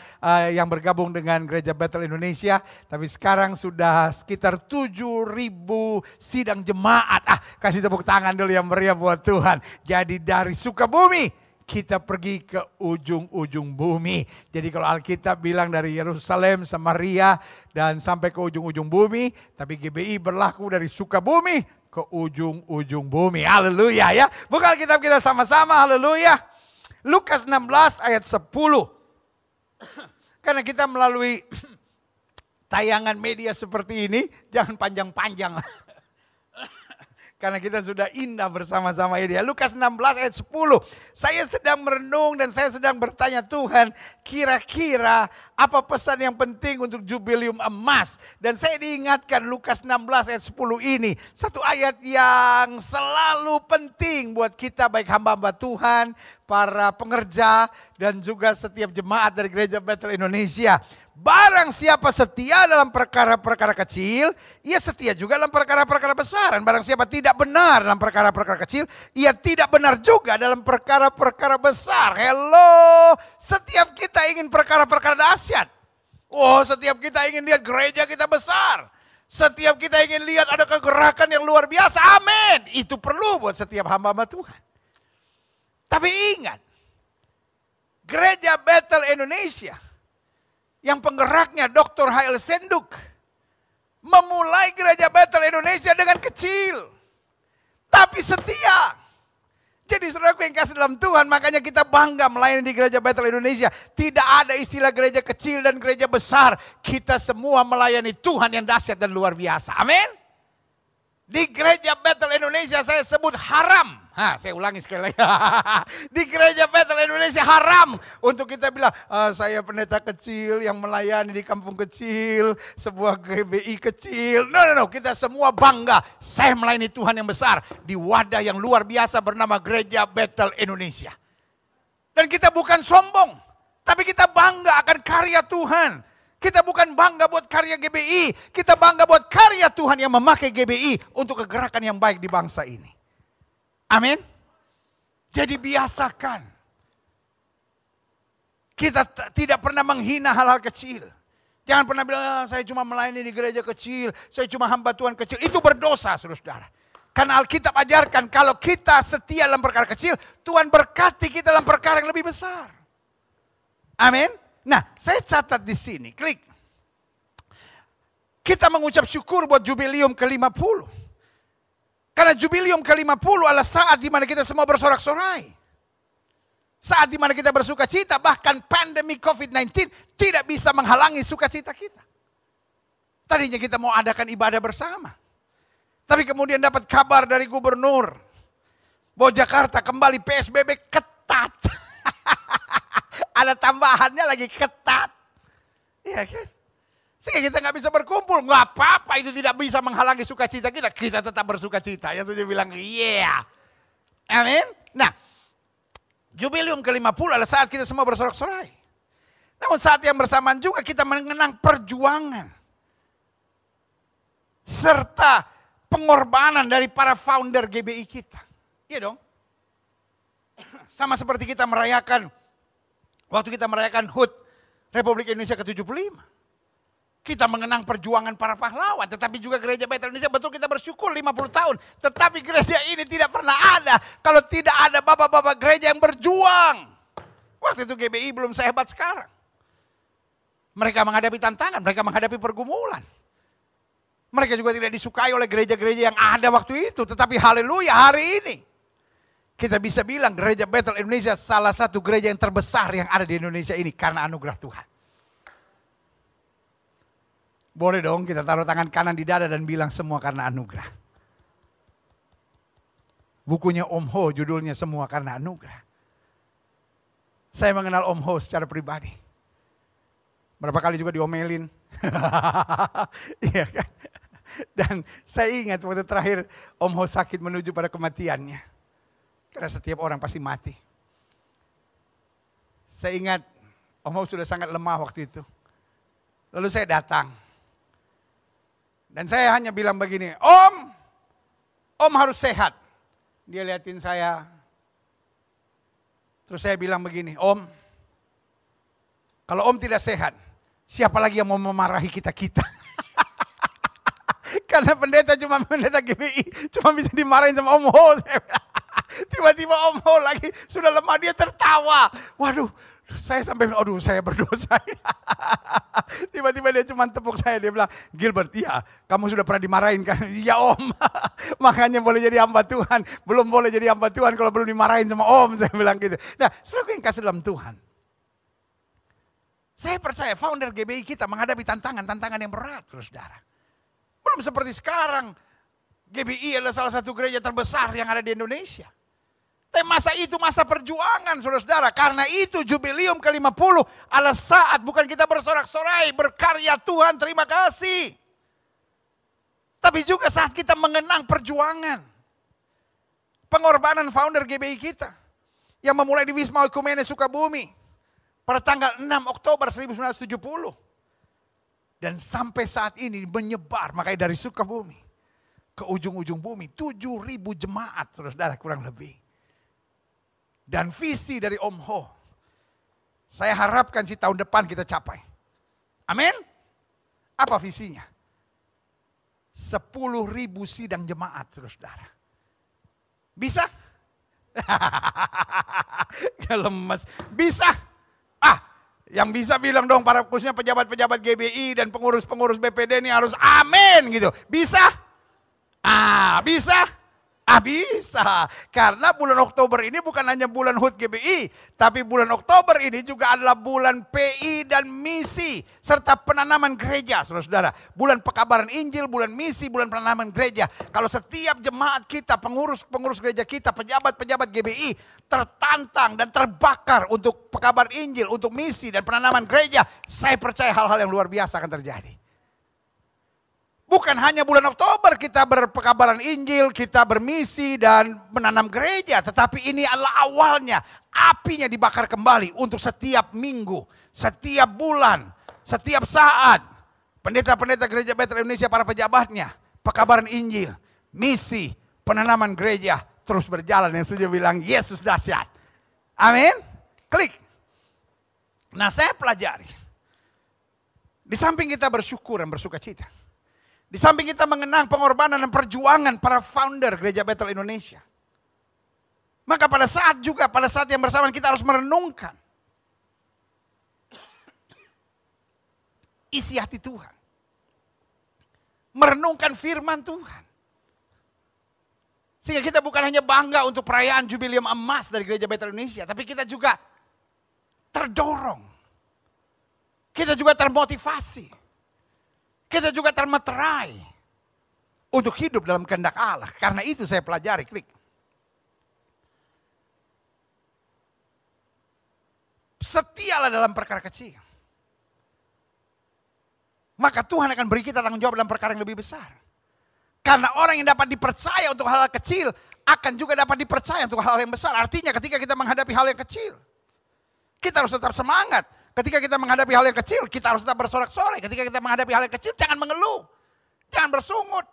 yang bergabung dengan Gereja Bethel Indonesia. Tapi sekarang sudah sekitar 7.000 sidang jemaat. Kasih tepuk tangan dulu yang meriah buat Tuhan. Jadi dari Sukabumi kita pergi ke ujung-ujung bumi. Jadi kalau Alkitab bilang dari Yerusalem, Samaria, dan sampai ke ujung-ujung bumi. Tapi GBI berlaku dari Sukabumi ke ujung-ujung bumi. Haleluya ya. Buka Alkitab kita sama-sama. Haleluya. Lukas 16 ayat 10. Karena kita melalui tayangan media seperti ini, jangan panjang-panjang. Karena kita sudah indah bersama-sama ini. Lukas 16 ayat 10. Saya sedang merenung dan saya sedang bertanya, Tuhan, kira-kira apa pesan yang penting untuk Jubileum Emas? Dan saya diingatkan Lukas 16 ayat 10 ini. Satu ayat yang selalu penting buat kita, baik hamba-hamba Tuhan, para pengerja, dan juga setiap jemaat dari Gereja Bethel Indonesia. Barang siapa setia dalam perkara-perkara kecil, ia setia juga dalam perkara-perkara besar. Dan barang siapa tidak benar dalam perkara-perkara kecil, ia tidak benar juga dalam perkara-perkara besar. Hello, setiap kita ingin perkara-perkara dahsyat. Oh, setiap kita ingin lihat gereja kita besar. Setiap kita ingin lihat ada kegerakan yang luar biasa. Amin. Itu perlu buat setiap hamba-hamba Tuhan. Tapi ingat, Gereja Bethel Indonesia yang penggeraknya Dr. H.L. Senduk memulai Gereja Bethel Indonesia dengan kecil. tapi setia. Jadi saudaraku yang kasih dalam Tuhan, makanya kita bangga melayani di Gereja Bethel Indonesia. Tidak ada istilah gereja kecil dan gereja besar. Kita semua melayani Tuhan yang dahsyat dan luar biasa. Amin. Di Gereja Bethel Indonesia saya sebut haram. Saya ulangi sekali lagi. Di Gereja Bethel Indonesia haram untuk kita bilang, saya pendeta kecil yang melayani di kampung kecil, sebuah GBI kecil. No. Kita semua bangga. Saya melayani Tuhan yang besar di wadah yang luar biasa bernama Gereja Bethel Indonesia. Dan kita bukan sombong, tapi kita bangga akan karya Tuhan. Kita bukan bangga buat karya GBI, kita bangga buat karya Tuhan yang memakai GBI untuk kegerakan yang baik di bangsa ini. Amin. Jadi biasakan. Kita tidak pernah menghina hal-hal kecil. Jangan pernah bilang, saya cuma melayani di gereja kecil, saya cuma hamba Tuhan kecil. Itu berdosa, saudara-saudara. Karena Alkitab ajarkan kalau kita setia dalam perkara kecil, Tuhan berkati kita dalam perkara yang lebih besar. Amin. Nah, saya catat di sini, klik. Kita mengucap syukur buat jubilium ke-50. Karena jubilium ke-50 adalah saat di mana kita semua bersorak-sorai. Saat di mana kita bersuka cita, bahkan pandemi COVID-19 tidak bisa menghalangi sukacita kita. Tadinya kita mau adakan ibadah bersama. Tapi kemudian dapat kabar dari gubernur bahwa Jakarta kembali PSBB ketat. Ada tambahannya lagi ketat. Iya kan? Sehingga kita nggak bisa berkumpul. Nggak apa-apa, itu tidak bisa menghalangi sukacita kita. Kita tetap bersukacita. Yang tujuh bilang, yeah. Amin. Nah, jubilium ke-50 adalah saat kita semua bersorak-sorai. Namun saat yang bersamaan juga kita mengenang perjuangan. Serta pengorbanan dari para founder GBI kita. Iya dong. Sama seperti kita merayakan, waktu kita merayakan HUT Republik Indonesia ke-75. Kita mengenang perjuangan para pahlawan. Tetapi juga Gereja Bethel Indonesia, betul kita bersyukur 50 tahun. Tetapi gereja ini tidak pernah ada kalau tidak ada bapak-bapak gereja yang berjuang. Waktu itu GBI belum sehebat sekarang. Mereka menghadapi tantangan, mereka menghadapi pergumulan. Mereka juga tidak disukai oleh gereja-gereja yang ada waktu itu. Tetapi haleluya, hari ini kita bisa bilang Gereja Bethel Indonesia salah satu gereja yang terbesar yang ada di Indonesia ini karena anugerah Tuhan. Boleh dong kita taruh tangan kanan di dada dan bilang semua karena anugerah. Bukunya Om Ho judulnya Semua Karena Anugerah. Saya mengenal Om Ho secara pribadi. Berapa kali juga diomelin. Iya kan? Dan saya ingat waktu terakhir Om Ho sakit menuju pada kematiannya. Karena setiap orang pasti mati. Saya ingat Om Ho sudah sangat lemah waktu itu. Lalu saya datang. Dan saya hanya bilang begini, Om harus sehat. Dia liatin saya. Terus saya bilang begini, Om, kalau Om tidak sehat, siapa lagi yang mau memarahi kita-kita? Karena pendeta GBI cuma bisa dimarahin sama Om Ho. Tiba-tiba Om Ho lagi sudah lemah, dia tertawa. Waduh, saya sampai, aduh saya berdosa. Tiba-tiba dia cuma tepuk saya, dia bilang, Gilbert, iya kamu sudah pernah dimarahin kan? Iya Om, makanya boleh jadi hamba Tuhan. Belum boleh jadi hamba Tuhan kalau belum dimarahin sama Om, saya bilang gitu. Nah, saudara yang kasih dalam Tuhan. Saya percaya founder GBI kita menghadapi tantangan yang berat, saudara. Belum seperti sekarang, GBI adalah salah satu gereja terbesar yang ada di Indonesia. Tapi masa itu masa perjuangan, saudara-saudara. Karena itu jubilium ke-50 adalah saat bukan kita bersorak-sorai, berkarya Tuhan, terima kasih. Tapi juga saat kita mengenang perjuangan. Pengorbanan founder GBI kita. Yang memulai di Wisma Oikumene Sukabumi. Pada tanggal 6 Oktober 1970. Dan sampai saat ini menyebar, makanya dari Sukabumi ke ujung-ujung bumi. 7.000 jemaat, saudara-saudara kurang lebih. Dan visi dari Om Ho, saya harapkan si tahun depan kita capai. Amin. Apa visinya? 10.000 sidang jemaat, saudara. Bisa? Lemes. Bisa? Yang bisa bilang dong para khususnya pejabat-pejabat GBI dan pengurus-pengurus BPD ini harus amin gitu. Bisa? Bisa? Bisa. Karena bulan Oktober ini bukan hanya bulan HUT GBI, tapi bulan Oktober ini juga adalah bulan PI dan misi, serta penanaman gereja, saudara-saudara. Bulan pekabaran Injil, bulan misi, bulan penanaman gereja. Kalau setiap jemaat kita, pengurus gereja kita, pejabat-pejabat GBI tertantang dan terbakar untuk pekabaran Injil, untuk misi dan penanaman gereja, saya percaya hal-hal yang luar biasa akan terjadi. Bukan hanya bulan Oktober kita berpekabaran Injil, kita bermisi dan menanam gereja. Tetapi ini adalah awalnya, apinya dibakar kembali untuk setiap minggu, setiap bulan, setiap saat. Pendeta-pendeta gereja Bethel Indonesia, para pejabatnya, pekabaran Injil, misi, penanaman gereja terus berjalan. Yang setuju bilang Yesus dahsyat. Amin. Klik. Nah, saya pelajari. Di samping kita bersyukur dan bersuka cita, di samping kita mengenang pengorbanan dan perjuangan para founder Gereja Bethel Indonesia, maka pada saat yang bersamaan kita harus merenungkan isi hati Tuhan. Merenungkan firman Tuhan. Sehingga kita bukan hanya bangga untuk perayaan jubileum emas dari Gereja Bethel Indonesia, tapi kita juga terdorong. Kita juga termotivasi. Kita juga termeterai untuk hidup dalam kehendak Allah. Karena itu saya pelajari, klik. Setialah dalam perkara kecil, maka Tuhan akan beri kita tanggung jawab dalam perkara yang lebih besar. Karena orang yang dapat dipercaya untuk hal-hal kecil akan juga dapat dipercaya untuk hal-hal yang besar. Artinya ketika kita menghadapi hal yang kecil, kita harus tetap semangat. Ketika kita menghadapi hal yang kecil, kita harus tetap bersorak-sorai. Ketika kita menghadapi hal yang kecil, jangan mengeluh. Jangan bersungut.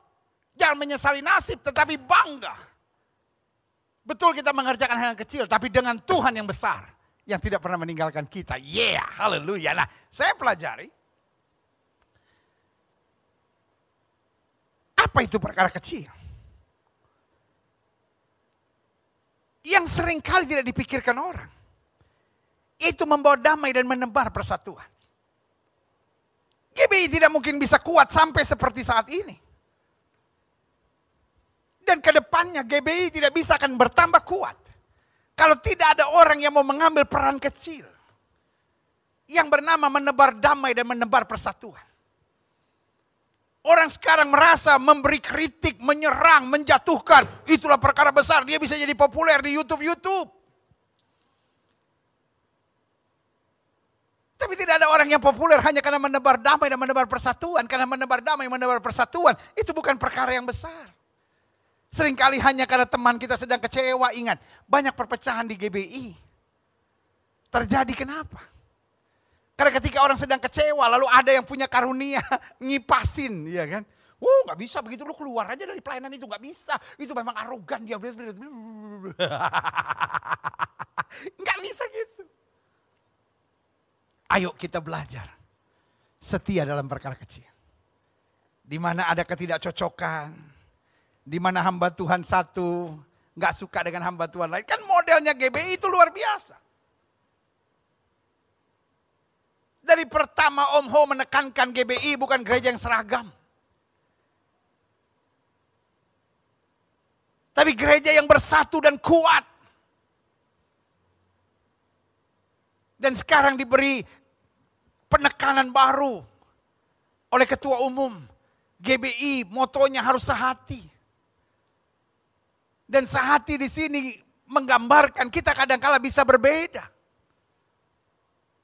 Jangan menyesali nasib, tetapi bangga. Betul kita mengerjakan hal yang kecil, tapi dengan Tuhan yang besar. Yang tidak pernah meninggalkan kita. Yeah, haleluya. Nah, saya pelajari. Apa itu perkara kecil? Yang seringkali tidak dipikirkan orang. Itu membawa damai dan menebar persatuan. GBI tidak mungkin bisa kuat sampai seperti saat ini. Dan ke depannya GBI tidak bisa akan bertambah kuat. Kalau tidak ada orang yang mau mengambil peran kecil. Yang bernama menebar damai dan menebar persatuan. Orang sekarang merasa memberi kritik, menyerang, menjatuhkan. Itulah perkara besar, dia bisa jadi populer di YouTube. Tapi tidak ada orang yang populer hanya karena menebar damai dan menebar persatuan. Karena menebar damai dan menebar persatuan itu bukan perkara yang besar. Seringkali hanya karena teman kita sedang kecewa. Ingat, banyak perpecahan di GBI. Terjadi kenapa? Karena ketika orang sedang kecewa lalu ada yang punya karunia ngipasin, ya kan? Nggak bisa begitu, lu keluar aja dari pelayanan itu, nggak bisa. Itu memang arogan dia. Nggak bisa gitu. Ayo kita belajar setia dalam perkara kecil. Di mana ada ketidakcocokan, di mana hamba Tuhan satu nggak suka dengan hamba Tuhan lain. Kan modelnya GBI itu luar biasa. Dari pertama Om Ho menekankan GBI bukan gereja yang seragam. Tapi gereja yang bersatu dan kuat. Dan sekarang diberi penekanan baru oleh ketua umum. GBI motonya harus sehati. Dan sehati di sini menggambarkan kita kadang-kala bisa berbeda.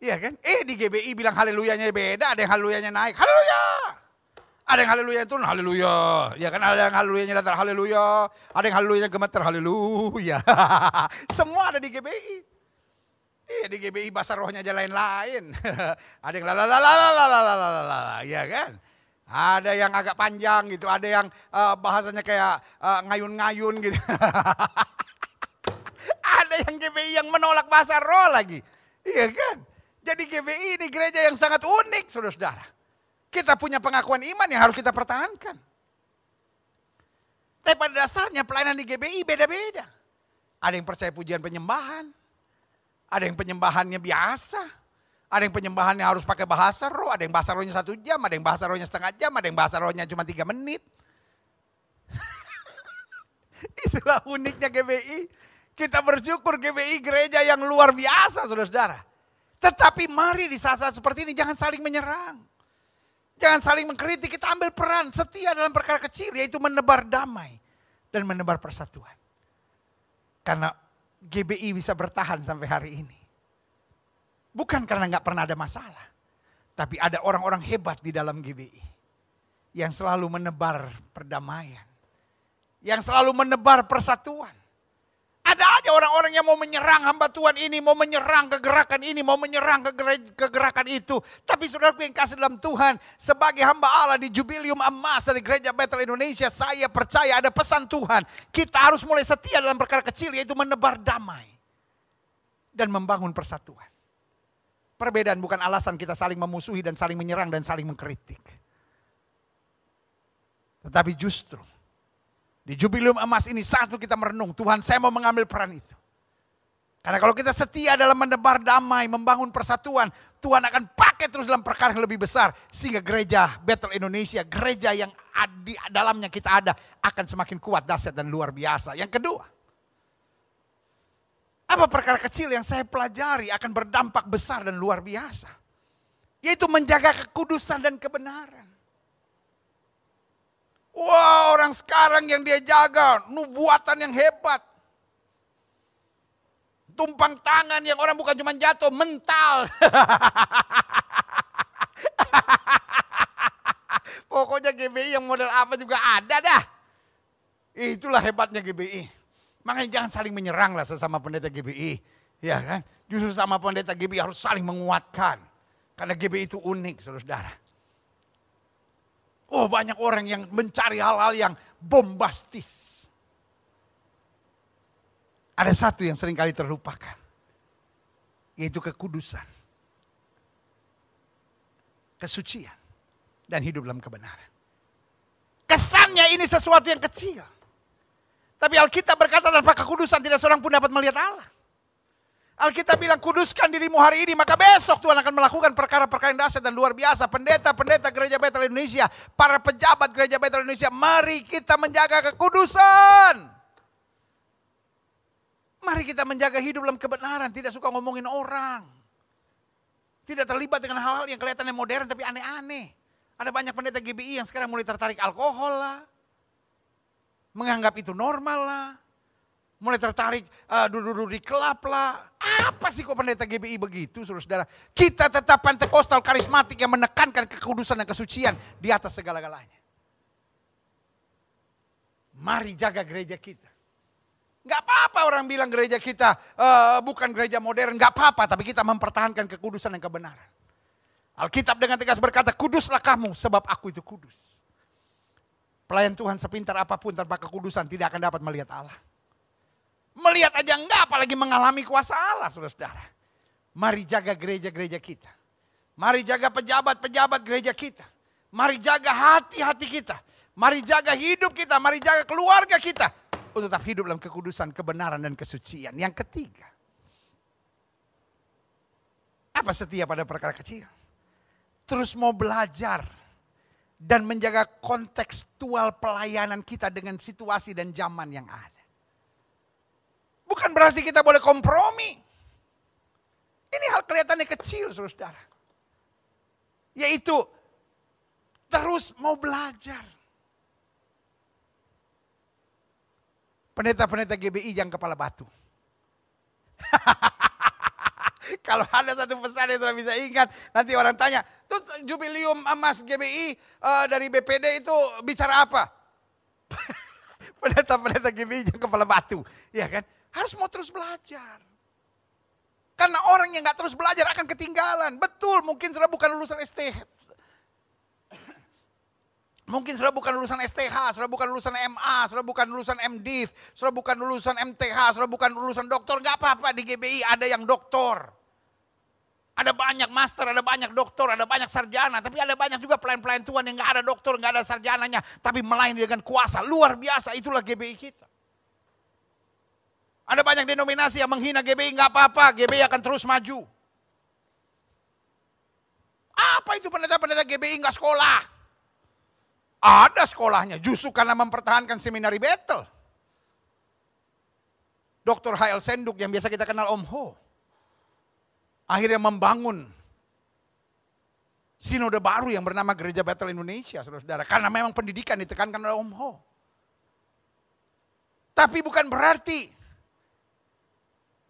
Iya kan? Di GBI bilang haleluyanya beda, ada yang haleluyanya naik. Haleluya! Ada yang haleluya turun, haleluya. Ya kan, ada yang haleluyanya datar, haleluya. Ada yang haleluyanya gemeter, haleluya. Semua ada di GBI. Iya, di GBI bahasa rohnya aja lain-lain. Ada yang lalalalalalalalalala, ya kan? Ada yang agak panjang gitu, ada yang bahasanya kayak ngayun-ngayun gitu. Ada yang GBI yang menolak bahasa roh lagi. Iya kan? Jadi GBI ini gereja yang sangat unik, saudara-saudara. Kita punya pengakuan iman yang harus kita pertahankan. Tapi pada dasarnya pelayanan di GBI beda-beda. Ada yang percaya pujian penyembahan. Ada yang penyembahannya biasa. Ada yang penyembahannya harus pakai bahasa roh. Ada yang bahasa rohnya 1 jam. Ada yang bahasa rohnya setengah jam. Ada yang bahasa rohnya cuma 3 menit. Itulah uniknya GBI. Kita bersyukur GBI gereja yang luar biasa, saudara-saudara. Tetapi mari di saat-saat seperti ini jangan saling menyerang. Jangan saling mengkritik, kita ambil peran setia dalam perkara kecil, yaitu menebar damai dan menebar persatuan. Karena GBI bisa bertahan sampai hari ini. Bukan karena nggak pernah ada masalah. Tapi ada orang-orang hebat di dalam GBI. Yang selalu menebar perdamaian. Yang selalu menebar persatuan. Ada aja orang-orang yang mau menyerang hamba Tuhan ini, mau menyerang kegerakan ini, mau menyerang kegerakan itu. Tapi saudaraku yang kasih dalam Tuhan, sebagai hamba Allah di Jubileum Emas dari Gereja Bethel Indonesia, saya percaya ada pesan Tuhan. Kita harus mulai setia dalam perkara kecil, yaitu menebar damai dan membangun persatuan. Perbedaan bukan alasan kita saling memusuhi dan saling menyerang dan saling mengkritik. Tetapi justru di Jubileum Emas ini satu kita merenung, Tuhan saya mau mengambil peran itu. Karena kalau kita setia dalam menebar damai, membangun persatuan, Tuhan akan pakai terus dalam perkara yang lebih besar. Sehingga gereja Bethel Indonesia, gereja yang di dalamnya kita ada, akan semakin kuat, dahsyat dan luar biasa. Yang kedua, apa perkara kecil yang saya pelajari akan berdampak besar dan luar biasa? Yaitu menjaga kekudusan dan kebenaran. Wah, orang sekarang yang dia jaga, nubuatan yang hebat. Tumpang tangan yang orang bukan cuma jatuh, mental. Pokoknya GBI yang model apa juga ada dah. Itulah hebatnya GBI. Makanya jangan saling menyerang lah sesama pendeta GBI. Ya kan? Justru sama pendeta GBI harus saling menguatkan. Karena GBI itu unik, saudara-saudara. Oh, banyak orang yang mencari hal-hal yang bombastis. Ada satu yang seringkali terlupakan. Yaitu kekudusan. Kesucian. Dan hidup dalam kebenaran. Kesannya ini sesuatu yang kecil. Tapi Alkitab berkata tanpa kekudusan tidak seorang pun dapat melihat Allah. Alkitab bilang kuduskan dirimu hari ini, maka besok Tuhan akan melakukan perkara-perkara yang dahsyat dan luar biasa. Pendeta-pendeta Gereja Bethel Indonesia, para pejabat Gereja Bethel Indonesia, mari kita menjaga kekudusan. Mari kita menjaga hidup dalam kebenaran, tidak suka ngomongin orang. Tidak terlibat dengan hal-hal yang kelihatannya modern tapi aneh-aneh. Ada banyak pendeta GBI yang sekarang mulai tertarik alkohol lah. Menganggap itu normal lah. Mulai tertarik duduk di klub lah. Apa sih kok pendeta GBI begitu, saudara-saudara? Kita tetap Pentekostal karismatik yang menekankan kekudusan dan kesucian di atas segala-galanya. Mari jaga gereja kita. Gak apa-apa orang bilang gereja kita bukan gereja modern, gak apa-apa. Tapi kita mempertahankan kekudusan dan kebenaran. Alkitab dengan tegas berkata, kuduslah kamu sebab aku itu kudus. Pelayan Tuhan sepintar apapun tanpa kekudusan tidak akan dapat melihat Allah. Melihat aja enggak, apalagi mengalami kuasa Allah, saudara-saudara. Mari jaga gereja-gereja kita. Mari jaga pejabat-pejabat gereja kita. Mari jaga hati-hati kita. Mari jaga hidup kita. Mari jaga keluarga kita. Untuk tetap hidup dalam kekudusan, kebenaran, dan kesucian. Yang ketiga. Apa setia pada perkara kecil? Terus mau belajar. Dan menjaga kontekstual pelayanan kita dengan situasi dan zaman yang ada. Bukan berarti kita boleh kompromi. Ini hal kelihatannya kecil, saudara. Yaitu terus mau belajar. Pendeta-pendeta GBI yang kepala batu. Kalau ada satu pesan yang sudah bisa ingat, nanti orang tanya, tuh Jubileum Emas GBI dari BPD itu bicara apa? Pendeta-pendeta GBI yang kepala batu, ya kan? Harus mau terus belajar. Karena orang yang gak terus belajar akan ketinggalan. Betul, mungkin sudah bukan lulusan STH. Mungkin sudah bukan lulusan STH, sudah bukan lulusan MA, sudah bukan lulusan MDiv, sudah bukan lulusan MTH, sudah bukan lulusan doktor. Gak apa-apa, di GBI ada yang doktor. Ada banyak master, ada banyak doktor, ada banyak sarjana. Tapi ada banyak juga pelayan-pelayan Tuhan yang gak ada doktor, gak ada sarjananya. Tapi melayani dengan kuasa, luar biasa. Itulah GBI kita. Ada banyak denominasi yang menghina GBI, nggak apa-apa, GBI akan terus maju. Apa itu pendeta-pendeta GBI nggak sekolah? Ada sekolahnya, justru karena mempertahankan seminari Bethel. Dr. H.L. Senduk yang biasa kita kenal Om Ho. Akhirnya membangun sinode baru yang bernama Gereja Bethel Indonesia, saudara-saudara. Karena memang pendidikan ditekankan oleh Om Ho. Tapi bukan berarti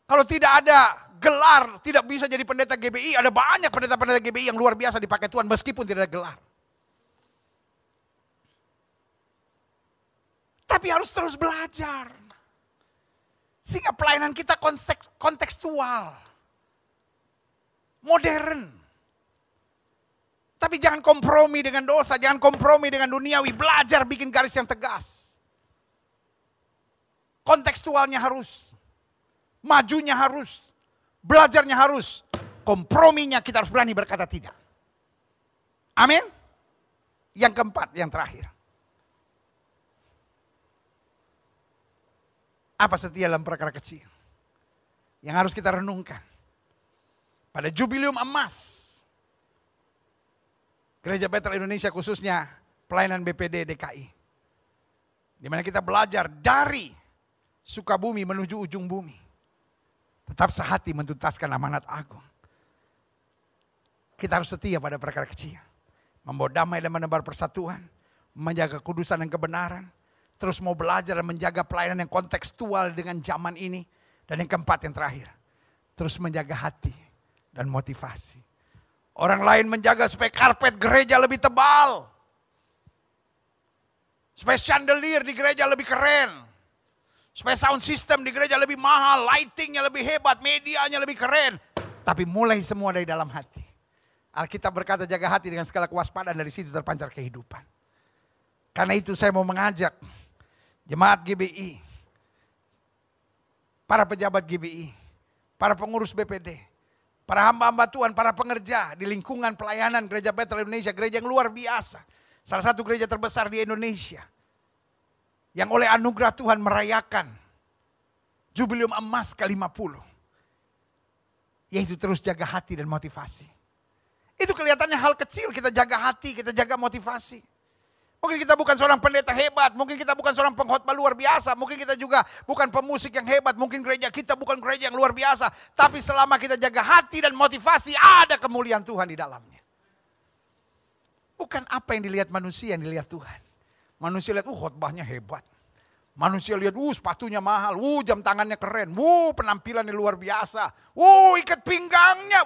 kalau tidak ada gelar, tidak bisa jadi pendeta GBI. Ada banyak pendeta-pendeta GBI yang luar biasa dipakai Tuhan meskipun tidak ada gelar. Tapi harus terus belajar. Sehingga pelayanan kita kontekstual. Modern. Tapi jangan kompromi dengan dosa, jangan kompromi dengan duniawi. Belajar bikin garis yang tegas. Kontekstualnya harus. Majunya harus. Belajarnya harus. Komprominya kita harus berani berkata tidak. Amin. Yang keempat, yang terakhir. Apa setia dalam perkara kecil? Yang harus kita renungkan. Pada jubilium emas. Gereja Bethel Indonesia khususnya pelayanan BPD DKI. Di mana kita belajar dari Sukabumi menuju ujung bumi. Tetap sehati mentuntaskan amanat agung. Kita harus setia pada perkara kecil. Membawa damai dan menebar persatuan. Menjaga kudusan dan kebenaran. Terus mau belajar dan menjaga pelayanan yang kontekstual dengan zaman ini. Dan yang keempat, yang terakhir. Terus menjaga hati dan motivasi. Orang lain menjaga supaya karpet gereja lebih tebal. Supaya chandelier di gereja lebih keren. Supaya sound system di gereja lebih mahal. Lightingnya lebih hebat, medianya lebih keren. Tapi mulai semua dari dalam hati. Alkitab berkata jaga hati dengan segala kewaspadaan, dari situ terpancar kehidupan. Karena itu saya mau mengajak jemaat GBI, para pejabat GBI, para pengurus BPD, para hamba-hamba Tuhan, para pengerja di lingkungan pelayanan Gereja Bethel Indonesia, gereja yang luar biasa. Salah satu gereja terbesar di Indonesia. Yang oleh anugerah Tuhan merayakan jubilium emas ke-50. Yaitu terus jaga hati dan motivasi. Itu kelihatannya hal kecil, kita jaga hati, kita jaga motivasi. Mungkin kita bukan seorang pendeta hebat, mungkin kita bukan seorang pengkhotbah luar biasa, mungkin kita juga bukan pemusik yang hebat, mungkin gereja kita bukan gereja yang luar biasa. Tapi selama kita jaga hati dan motivasi, ada kemuliaan Tuhan di dalamnya. Bukan apa yang dilihat manusia, yang dilihat Tuhan. Manusia lihat, khotbahnya hebat. Manusia lihat, sepatunya mahal, jam tangannya keren, penampilannya luar biasa, ikat pinggangnya,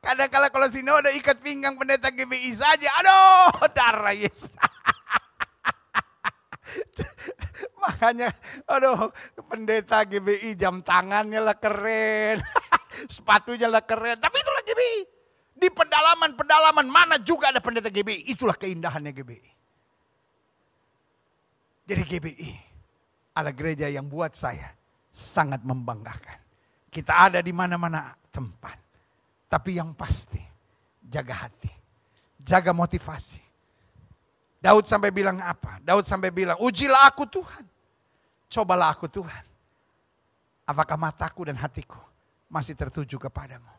Kadang-kadang kalau sinode ikat pinggang pendeta GBI saja, aduh darah Yesus. Makanya, pendeta GBI jam tangannya lah keren, sepatunya lah keren. Tapi itulah GBI. Di pedalaman-pedalaman mana juga ada pendeta GBI. Itulah keindahannya GBI. Jadi GBI adalah gereja yang buat saya sangat membanggakan. Kita ada di mana-mana tempat. Tapi yang pasti, jaga hati, jaga motivasi. Daud sampai bilang apa? Daud sampai bilang, ujilah aku Tuhan, cobalah aku Tuhan. Apakah mataku dan hatiku masih tertuju kepadamu?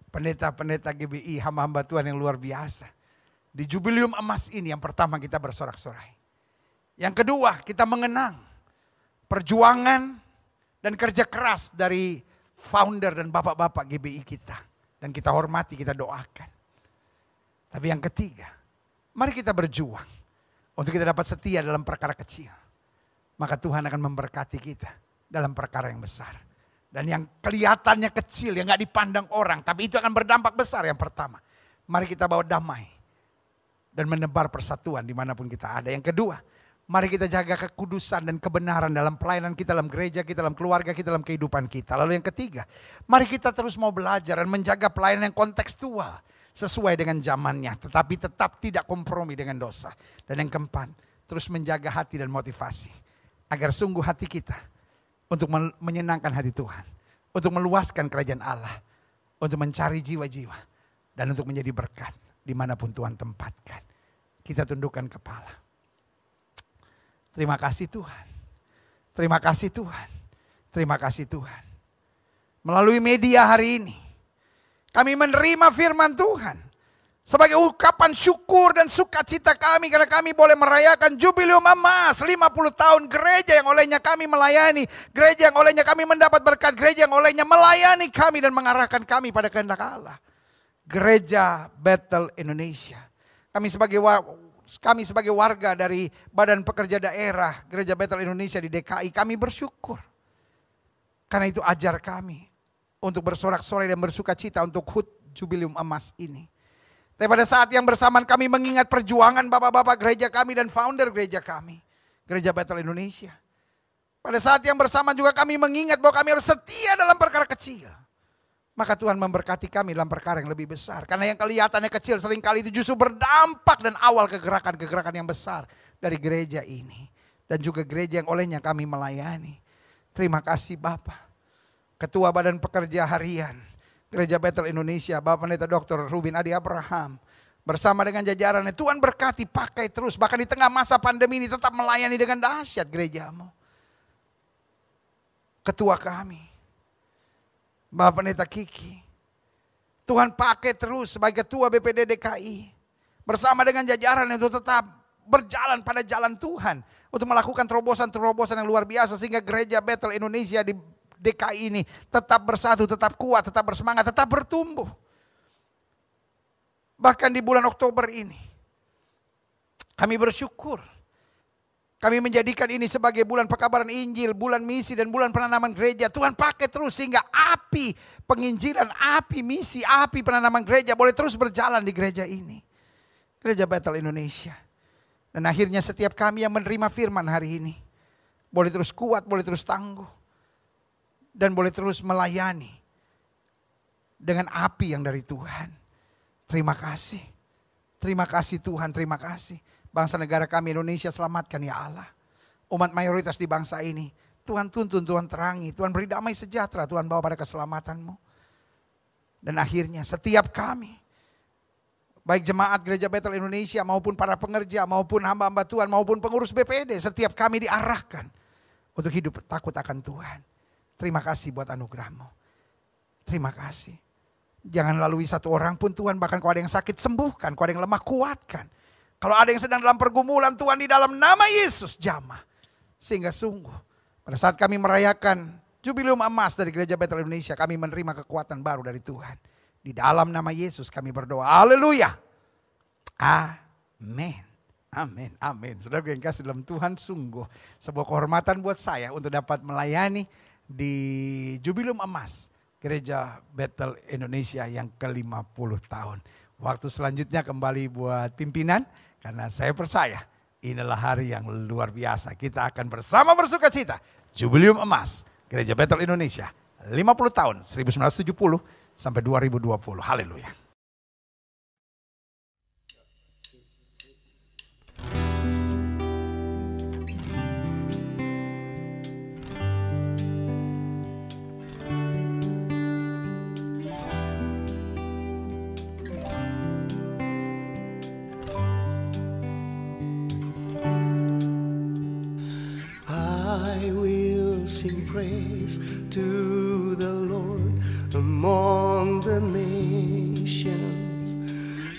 Pendeta-pendeta GBI, hamba-hamba Tuhan yang luar biasa. Di jubilium emas ini yang pertama kita bersorak-sorai. Yang kedua, kita mengenang perjuangan dan kerja keras dari founder dan bapak-bapak GBI kita. Dan kita hormati, kita doakan. Tapi yang ketiga, mari kita berjuang untuk kita dapat setia dalam perkara kecil. Maka Tuhan akan memberkati kita dalam perkara yang besar. Dan yang kelihatannya kecil, yang gak dipandang orang, tapi itu akan berdampak besar. Yang pertama, mari kita bawa damai dan menebar persatuan dimanapun kita ada. Yang kedua, mari kita jaga kekudusan dan kebenaran dalam pelayanan kita, dalam gereja kita, dalam keluarga kita, dalam kehidupan kita. Lalu yang ketiga, mari kita terus mau belajar dan menjaga pelayanan yang kontekstual sesuai dengan zamannya, tetapi tetap tidak kompromi dengan dosa. Dan yang keempat, terus menjaga hati dan motivasi agar sungguh hati kita untuk menyenangkan hati Tuhan, untuk meluaskan kerajaan Allah, untuk mencari jiwa-jiwa, dan untuk menjadi berkat dimanapun Tuhan tempatkan. Kita tundukkan kepala. Terima kasih Tuhan. Terima kasih Tuhan. Terima kasih Tuhan. Melalui media hari ini, kami menerima firman Tuhan. Sebagai ungkapan syukur dan sukacita kami karena kami boleh merayakan Jubileum Emas 50 tahun gereja yang olehnya kami melayani, gereja yang olehnya kami mendapat berkat, gereja yang olehnya melayani kami dan mengarahkan kami pada kehendak Allah. Gereja Bethel Indonesia. Kami sebagai warga dari Badan Pekerja Daerah Gereja Bethel Indonesia di DKI, kami bersyukur. Karena itu ajar kami untuk bersorak-sorai dan bersukacita untuk HUT Jubileum Emas ini. Tapi pada saat yang bersamaan kami mengingat perjuangan bapak-bapak gereja kami dan founder gereja kami, Gereja Bethel Indonesia. Pada saat yang bersamaan juga kami mengingat bahwa kami harus setia dalam perkara kecil. Maka Tuhan memberkati kami dalam perkara yang lebih besar. Karena yang kelihatannya kecil seringkali itu justru berdampak dan awal kegerakan-kegerakan yang besar dari gereja ini. Dan juga gereja yang olehnya kami melayani. Terima kasih Bapak. Ketua Badan Pekerja Harian Gereja Bethel Indonesia, Bapak Pendeta Dr. Rubin Adi Abraham, bersama dengan jajarannya, Tuhan berkati, pakai terus, bahkan di tengah masa pandemi ini tetap melayani dengan dahsyat gerejamu. Ketua kami, Bapak Pendeta Kiki, Tuhan pakai terus sebagai Ketua BPD DKI, bersama dengan jajarannya untuk tetap berjalan pada jalan Tuhan, untuk melakukan terobosan-terobosan yang luar biasa, sehingga Gereja Bethel Indonesia di DKI ini tetap bersatu, tetap kuat, tetap bersemangat, tetap bertumbuh. Bahkan di bulan Oktober ini, kami bersyukur. Kami menjadikan ini sebagai bulan pekabaran Injil, bulan misi dan bulan penanaman gereja. Tuhan pakai terus sehingga api penginjilan, api misi, api penanaman gereja boleh terus berjalan di gereja ini. Gereja Bethel Indonesia. Dan akhirnya setiap kami yang menerima firman hari ini, boleh terus kuat, boleh terus tangguh. Dan boleh terus melayani dengan api yang dari Tuhan. Terima kasih. Terima kasih Tuhan, terima kasih. Bangsa negara kami Indonesia selamatkan ya Allah. Umat mayoritas di bangsa ini, Tuhan tuntun, Tuhan terangi, Tuhan beri damai sejahtera, Tuhan bawa pada keselamatanmu. Dan akhirnya setiap kami, baik jemaat Gereja Bethel Indonesia maupun para pengerja, maupun hamba-hamba Tuhan, maupun pengurus BPD, setiap kami diarahkan untuk hidup takut akan Tuhan. Terima kasih buat anugerah-Mu. Terima kasih. Jangan lalui satu orang pun Tuhan, bahkan kalau ada yang sakit sembuhkan, kalau ada yang lemah kuatkan. Kalau ada yang sedang dalam pergumulan Tuhan, di dalam nama Yesus jamah. Sehingga sungguh pada saat kami merayakan Jubileum Emas dari Gereja Bethel Indonesia, kami menerima kekuatan baru dari Tuhan. Di dalam nama Yesus kami berdoa. Haleluya. Amin. Amin. Amin. Saudara yang kasih dalam Tuhan, sungguh sebuah kehormatan buat saya untuk dapat melayani di Jubileum Emas Gereja Bethel Indonesia yang ke-50 tahun. Waktu selanjutnya kembali buat pimpinan, karena saya percaya inilah hari yang luar biasa. Kita akan bersama bersukacita Jubileum Emas Gereja Bethel Indonesia 50 tahun 1970 sampai 2020. Haleluya. Sing praise to the Lord among the nations.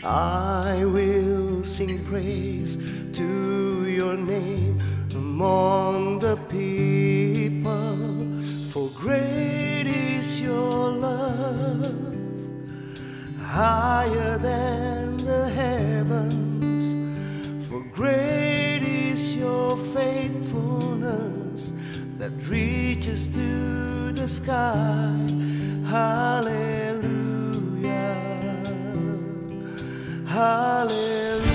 I will sing praise to your name among the people. For great is your love, higher than the heavens. For great is your faithfulness that reaches to the sky. Hallelujah, hallelujah.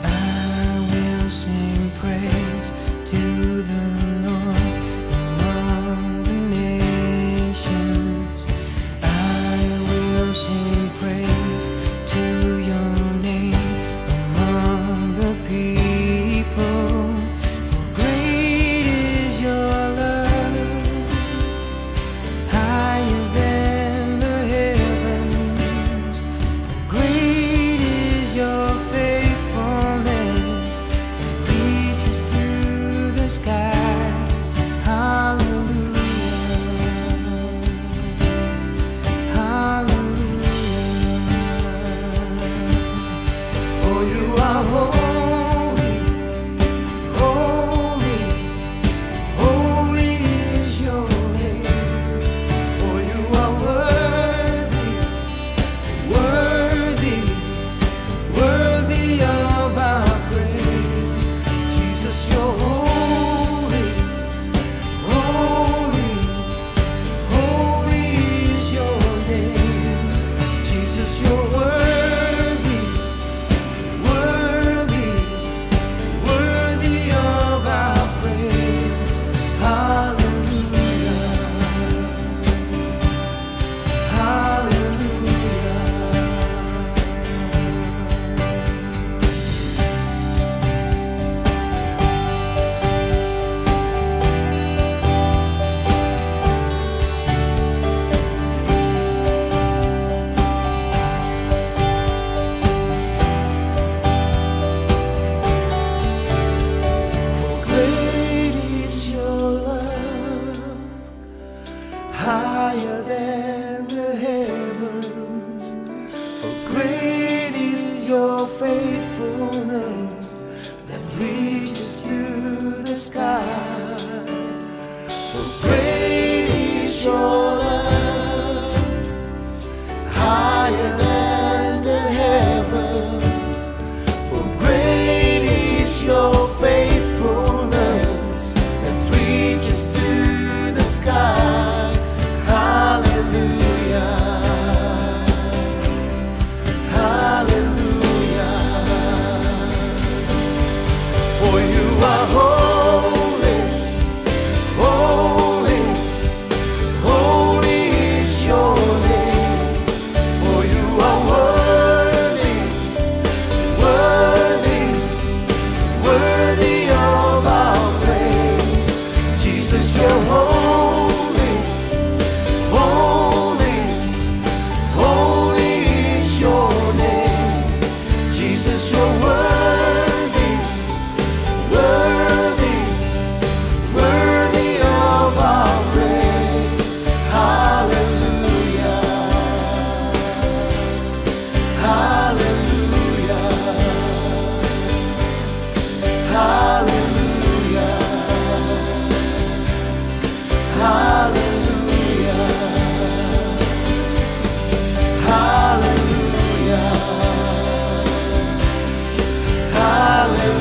I will sing praise to the Lord among the nations. I will sing praise to your name among the people. For great is your love, sky. For great is your love, higher than the heavens. For great is your faithfulness that reaches to the sky. Hallelujah, hallelujah. For you are holy, holy, holy is your name. For you are worthy, worthy, worthy of our praise. Jesus, you're holy, holy, holy is your name. Jesus, you're worthy, worthy, worthy of our praise. Hallelujah, hallelujah, hallelujah, hallelujah, hallelujah, hallelujah.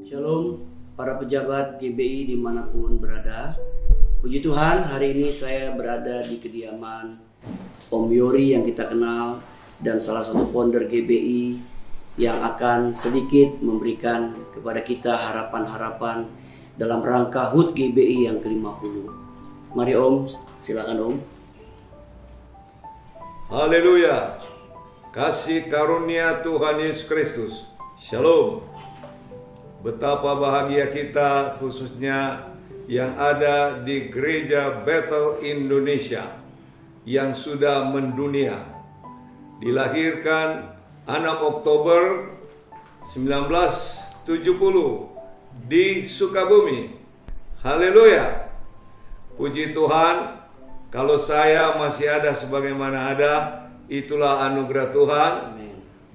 Shalom para pejabat GBI dimanapun berada. Puji Tuhan, hari ini saya berada di kediaman Om Yori yang kita kenal dan salah satu founder GBI yang akan sedikit memberikan kepada kita harapan-harapan dalam rangka HUT GBI yang ke-50. Mari Om, silakan Om. Haleluya. Kasih karunia Tuhan Yesus Kristus. Shalom. Betapa bahagia kita khususnya yang ada di Gereja Bethel Indonesia yang sudah mendunia. Dilahirkan 6 Oktober 1970 di Sukabumi. Haleluya. Puji Tuhan, kalau saya masih ada sebagaimana ada, itulah anugerah Tuhan.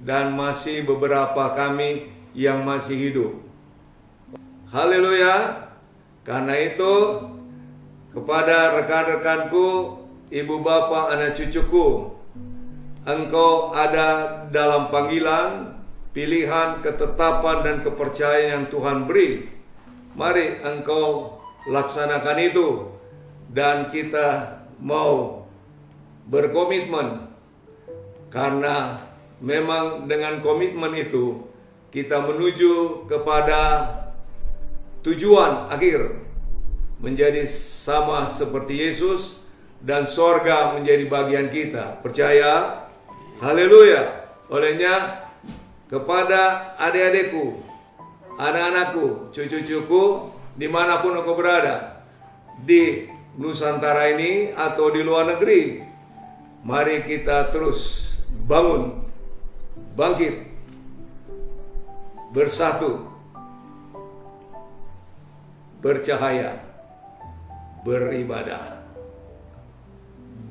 Dan masih beberapa kami yang masih hidup. Haleluya. Karena itu, kepada rekan-rekanku, ibu bapak, anak cucuku, engkau ada dalam panggilan, pilihan, ketetapan, dan kepercayaan yang Tuhan beri. Mari engkau laksanakan itu. Dan kita mau berkomitmen. Karena memang dengan komitmen itu, kita menuju kepada tujuan akhir menjadi sama seperti Yesus dan sorga menjadi bagian kita. Percaya? Haleluya. Olehnya kepada adik-adikku, anak-anakku, cucu-cucuku, dimanapun engkau berada, di Nusantara ini atau di luar negeri, mari kita terus bangun, bangkit, bersatu, bercahaya, beribadah.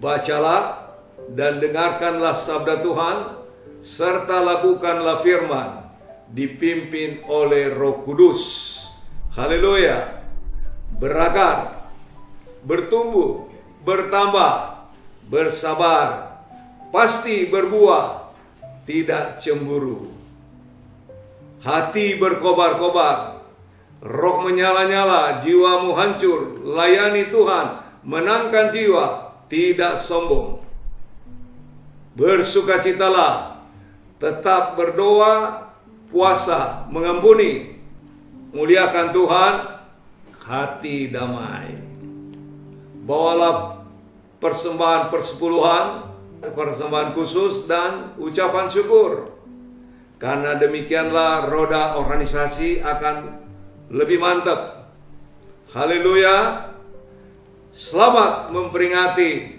Bacalah dan dengarkanlah sabda Tuhan, serta lakukanlah firman, dipimpin oleh Roh Kudus. Haleluya. Berakar, bertumbuh, bertambah, bersabar, pasti berbuah, tidak cemburu. Hati berkobar-kobar, roh menyala-nyala, jiwamu hancur, layani Tuhan, menangkan jiwa, tidak sombong. Bersukacitalah, tetap berdoa, puasa, mengampuni, muliakan Tuhan, hati damai. Bawalah persembahan persepuluhan, persembahan khusus, dan ucapan syukur. Karena demikianlah roda organisasi akan lebih mantap. Haleluya. Selamat memperingati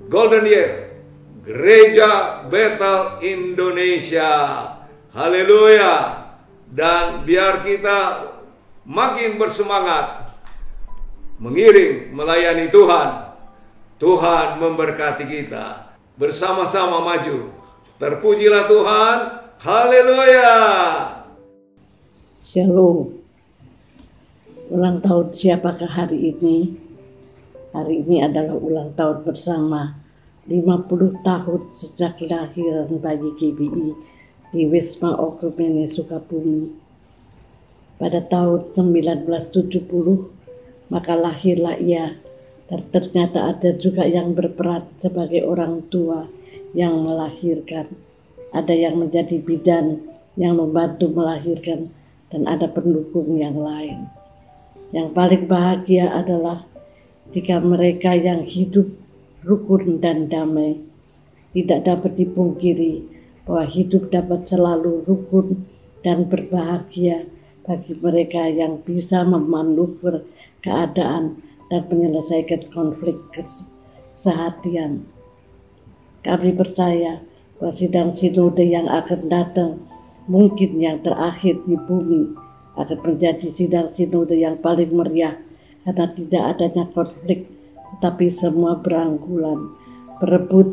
Golden Year Gereja Bethel Indonesia. Haleluya. dan biar kita makin bersemangat mengiring melayani Tuhan. Tuhan memberkati kita. Bersama-sama maju. Terpujilah Tuhan. Haleluya. Shalom. Ulang tahun siapakah hari ini? Hari ini adalah ulang tahun bersama 50 tahun sejak kelahiran bayi GBI di Wisma Okrumene Sukabumi. Pada tahun 1970, maka lahirlah ia, dan ternyata ada juga yang berperan sebagai orang tua yang melahirkan. Ada yang menjadi bidan yang membantu melahirkan, dan ada pendukung yang lain. Yang paling bahagia adalah jika mereka yang hidup rukun dan damai. Tidak dapat dipungkiri bahwa hidup dapat selalu rukun dan berbahagia bagi mereka yang bisa memanuver keadaan dan menyelesaikan konflik keseharian. Kami percaya bahwa sidang sinode yang akan datang, mungkin yang terakhir di bumi, akan menjadi sidang sinode yang paling meriah karena tidak adanya konflik, tetapi semua beranggulan, berebut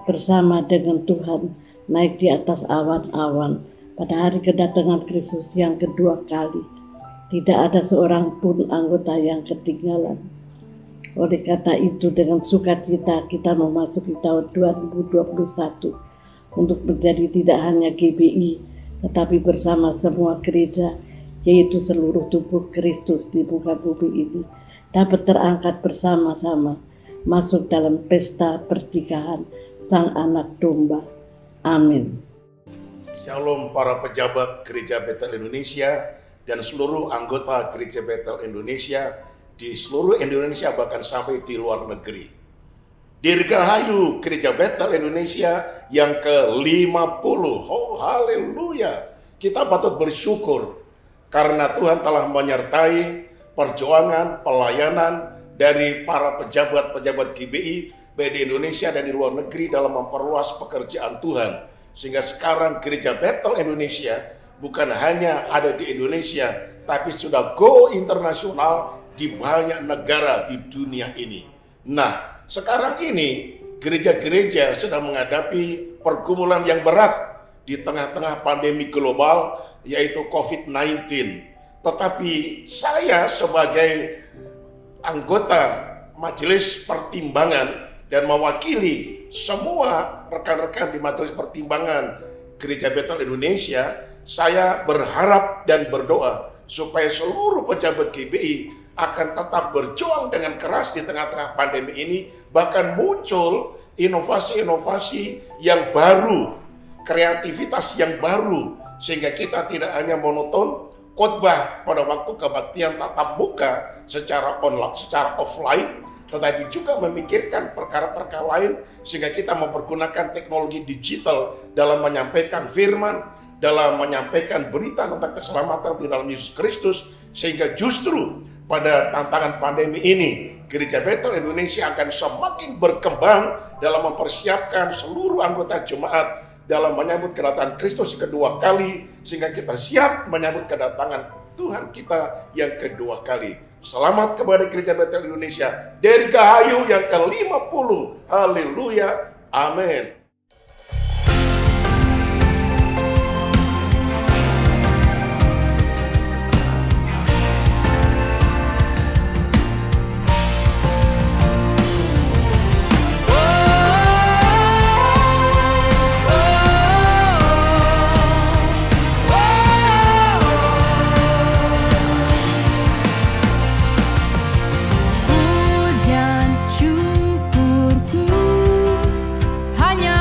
bersama dengan Tuhan naik di atas awan-awan pada hari kedatangan Kristus yang kedua kali. Tidak ada seorang pun anggota yang ketinggalan. Oleh karena itu, dengan sukacita kita memasuki tahun 2021 untuk menjadi tidak hanya GBI, tetapi bersama semua gereja, yaitu seluruh tubuh Kristus di muka bumi ini, dapat terangkat bersama-sama masuk dalam pesta pernikahan Sang Anak Domba. Amin. Shalom para pejabat Gereja Bethel Indonesia dan seluruh anggota Gereja Bethel Indonesia di seluruh Indonesia, bahkan sampai di luar negeri. Dirgahayu Gereja Bethel Indonesia yang ke-50. Oh haleluya. Kita patut bersyukur karena Tuhan telah menyertai perjuangan, pelayanan dari para pejabat-pejabat GBI baik di Indonesia dan di luar negeri dalam memperluas pekerjaan Tuhan. Sehingga sekarang Gereja Bethel Indonesia bukan hanya ada di Indonesia, tapi sudah go internasional di banyak negara di dunia ini. Nah, sekarang ini gereja-gereja sedang menghadapi pergumulan yang berat di tengah-tengah pandemi global, yaitu COVID-19. Tetapi saya sebagai anggota Majelis Pertimbangan dan mewakili semua rekan-rekan di Majelis Pertimbangan Gereja Bethel Indonesia, saya berharap dan berdoa supaya seluruh pejabat GBI akan tetap berjuang dengan keras di tengah-tengah pandemi ini, bahkan muncul inovasi-inovasi yang baru, kreativitas yang baru, sehingga kita tidak hanya monoton khotbah pada waktu kebaktian tatap muka secara online, secara offline, tetapi juga memikirkan perkara-perkara lain sehingga kita mempergunakan teknologi digital dalam menyampaikan firman, dalam menyampaikan berita tentang keselamatan di dalam Yesus Kristus, sehingga justru pada tantangan pandemi ini Gereja Bethel Indonesia akan semakin berkembang dalam mempersiapkan seluruh anggota jemaat dalam menyambut kedatangan Kristus kedua kali, sehingga kita siap menyambut kedatangan Tuhan kita yang kedua kali. Selamat kepada Gereja Bethel Indonesia dari Gahayu yang ke-50. Haleluya. Amin. Pujian syukurku hanya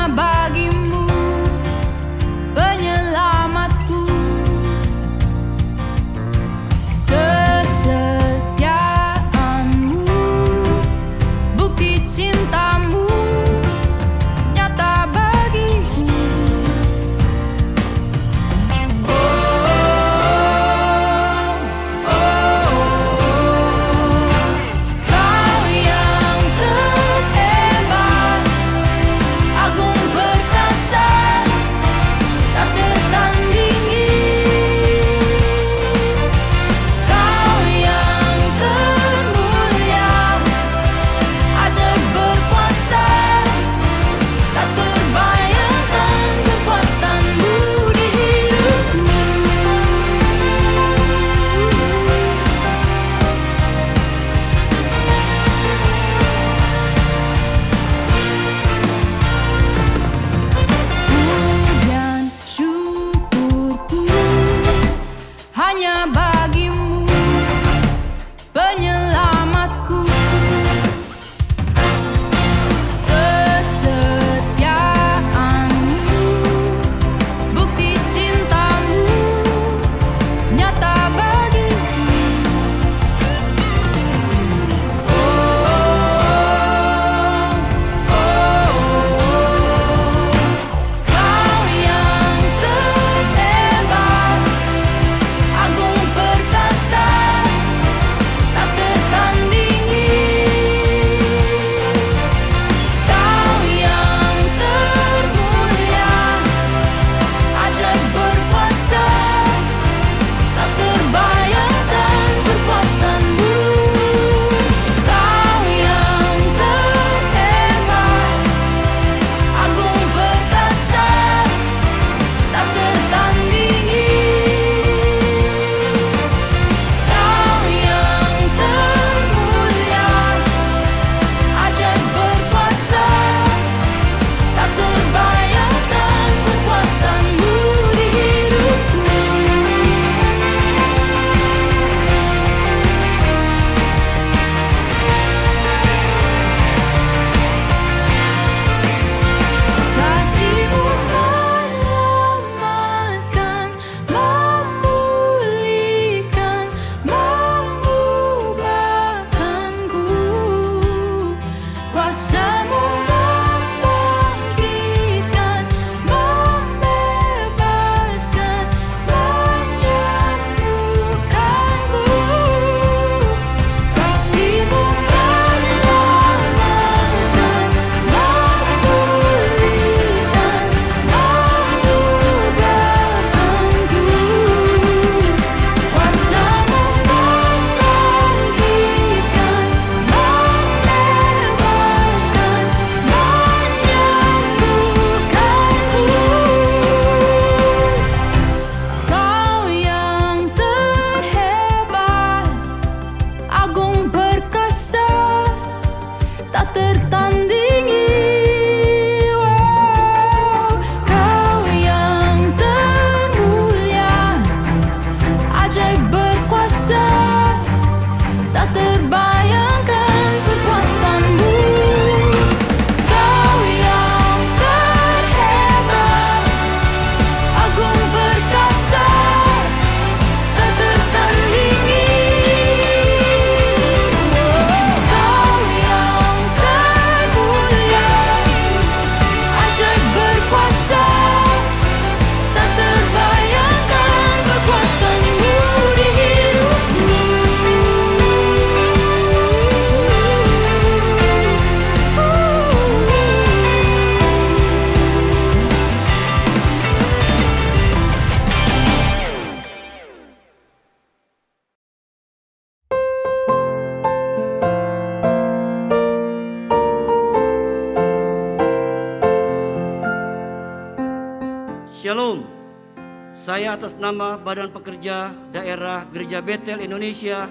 saya atas nama Badan Pekerja Daerah Gereja Betel Indonesia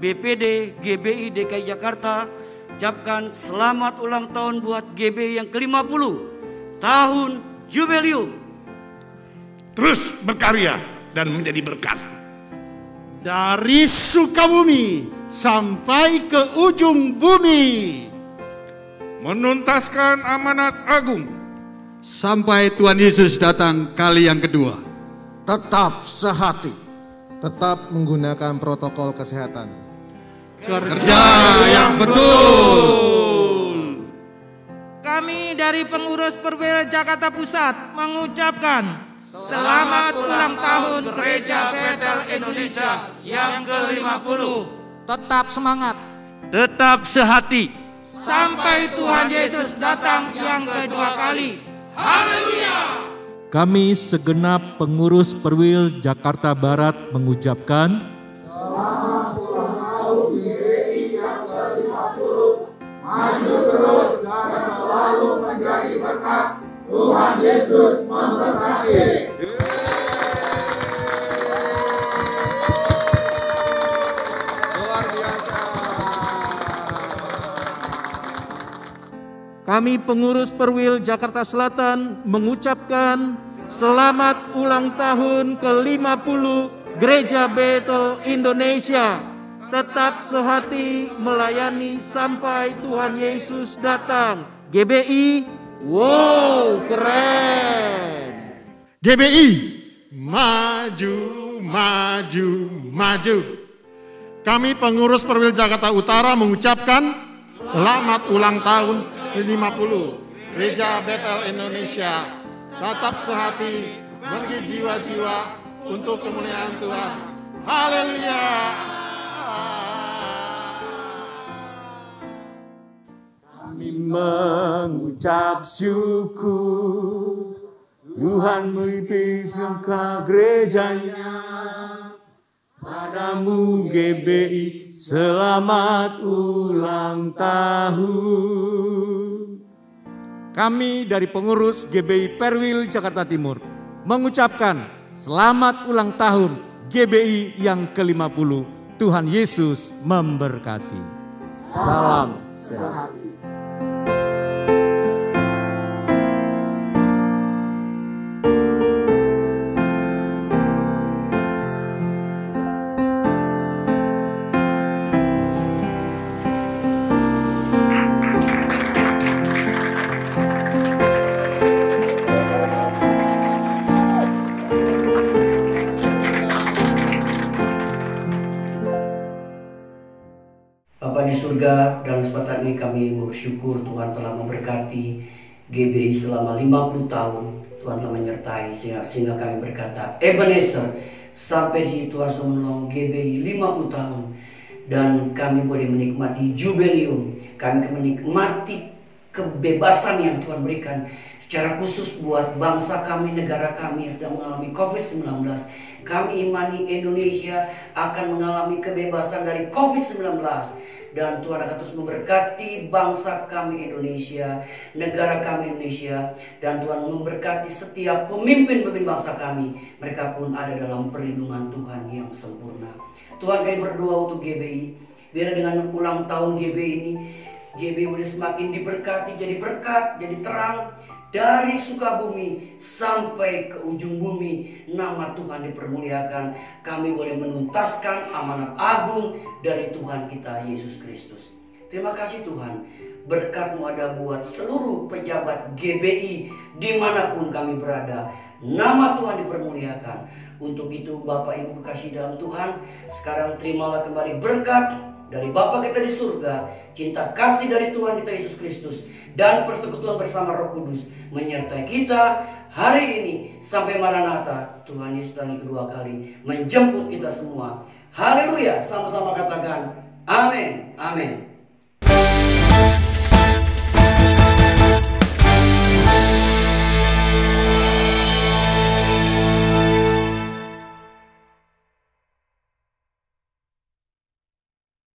BPD GBI DKI Jakarta ucapkan selamat ulang tahun buat GBI yang ke-50 tahun Jubileum. Terus berkarya dan menjadi berkat. Dari Sukabumi sampai ke ujung bumi. Menuntaskan amanat agung. Sampai Tuhan Yesus datang kali yang kedua. Tetap sehati. Tetap menggunakan protokol kesehatan. Kerja yang betul. Kami dari pengurus Perwil Jakarta Pusat mengucapkan selamat ulang tahun Gereja Betel Indonesia yang ke-50. Tetap semangat. Tetap sehati. Sampai Tuhan Yesus datang yang kedua kali. Haleluya. Kami segenap pengurus Perwil Jakarta Barat mengucapkan selamat ulang tahun GBI yang ke-50. Maju terus dan selalu menjadi berkat. Tuhan Yesus memberkati. Luar biasa. Kami pengurus Perwil Jakarta Selatan mengucapkan selamat ulang tahun ke-50 Gereja Betel Indonesia. Tetap sehati melayani sampai Tuhan Yesus datang. GBI, wow, keren. GBI, maju, maju, maju. Kami pengurus Perwil Jakarta Utara mengucapkan selamat ulang tahun ke-50 Gereja Betel Indonesia. Tetap sehati, bagi jiwa-jiwa untuk kemuliaan Tuhan. Haleluya. Kami mengucap syukur Tuhan beri sangka gerejanya. Padamu GBI selamat ulang tahun. Kami dari pengurus GBI Perwil Jakarta Timur mengucapkan selamat ulang tahun GBI yang ke-50. Tuhan Yesus memberkati. Salam sehati. Bapa di surga, dalam kesempatan ini kami bersyukur Tuhan telah memberkati GBI selama 50 tahun. Tuhan telah menyertai sehingga kami berkata, Ebenezer, sampai di sini Tuhan sudah menolong GBI 50 tahun. Dan kami boleh menikmati Jubileum, kami menikmati kebebasan yang Tuhan berikan. Secara khusus buat bangsa kami, negara kami yang sedang mengalami COVID-19. Kami imani Indonesia akan mengalami kebebasan dari COVID-19. Dan Tuhan akan terus memberkati bangsa kami Indonesia, negara kami Indonesia. Dan Tuhan memberkati setiap pemimpin-pemimpin bangsa kami. Mereka pun ada dalam perlindungan Tuhan yang sempurna. Tuhan, kami berdoa untuk GBI. Biar dengan ulang tahun GBI ini, GBI boleh semakin diberkati, jadi berkat, jadi terang. Dari Sukabumi sampai ke ujung bumi, nama Tuhan dipermuliakan. Kami boleh menuntaskan amanat agung dari Tuhan kita Yesus Kristus. Terima kasih Tuhan, berkat-Mu ada buat seluruh pejabat GBI dimanapun kami berada. Nama Tuhan dipermuliakan. Untuk itu Bapak Ibu kasih dalam Tuhan, sekarang terimalah kembali berkat dari Bapa kita di surga, cinta kasih dari Tuhan kita Yesus Kristus, dan persekutuan bersama Roh Kudus menyertai kita hari ini sampai Maranatha. Tuhan Yesus datang kedua kali menjemput kita semua. Haleluya, sama-sama katakan amin, amin.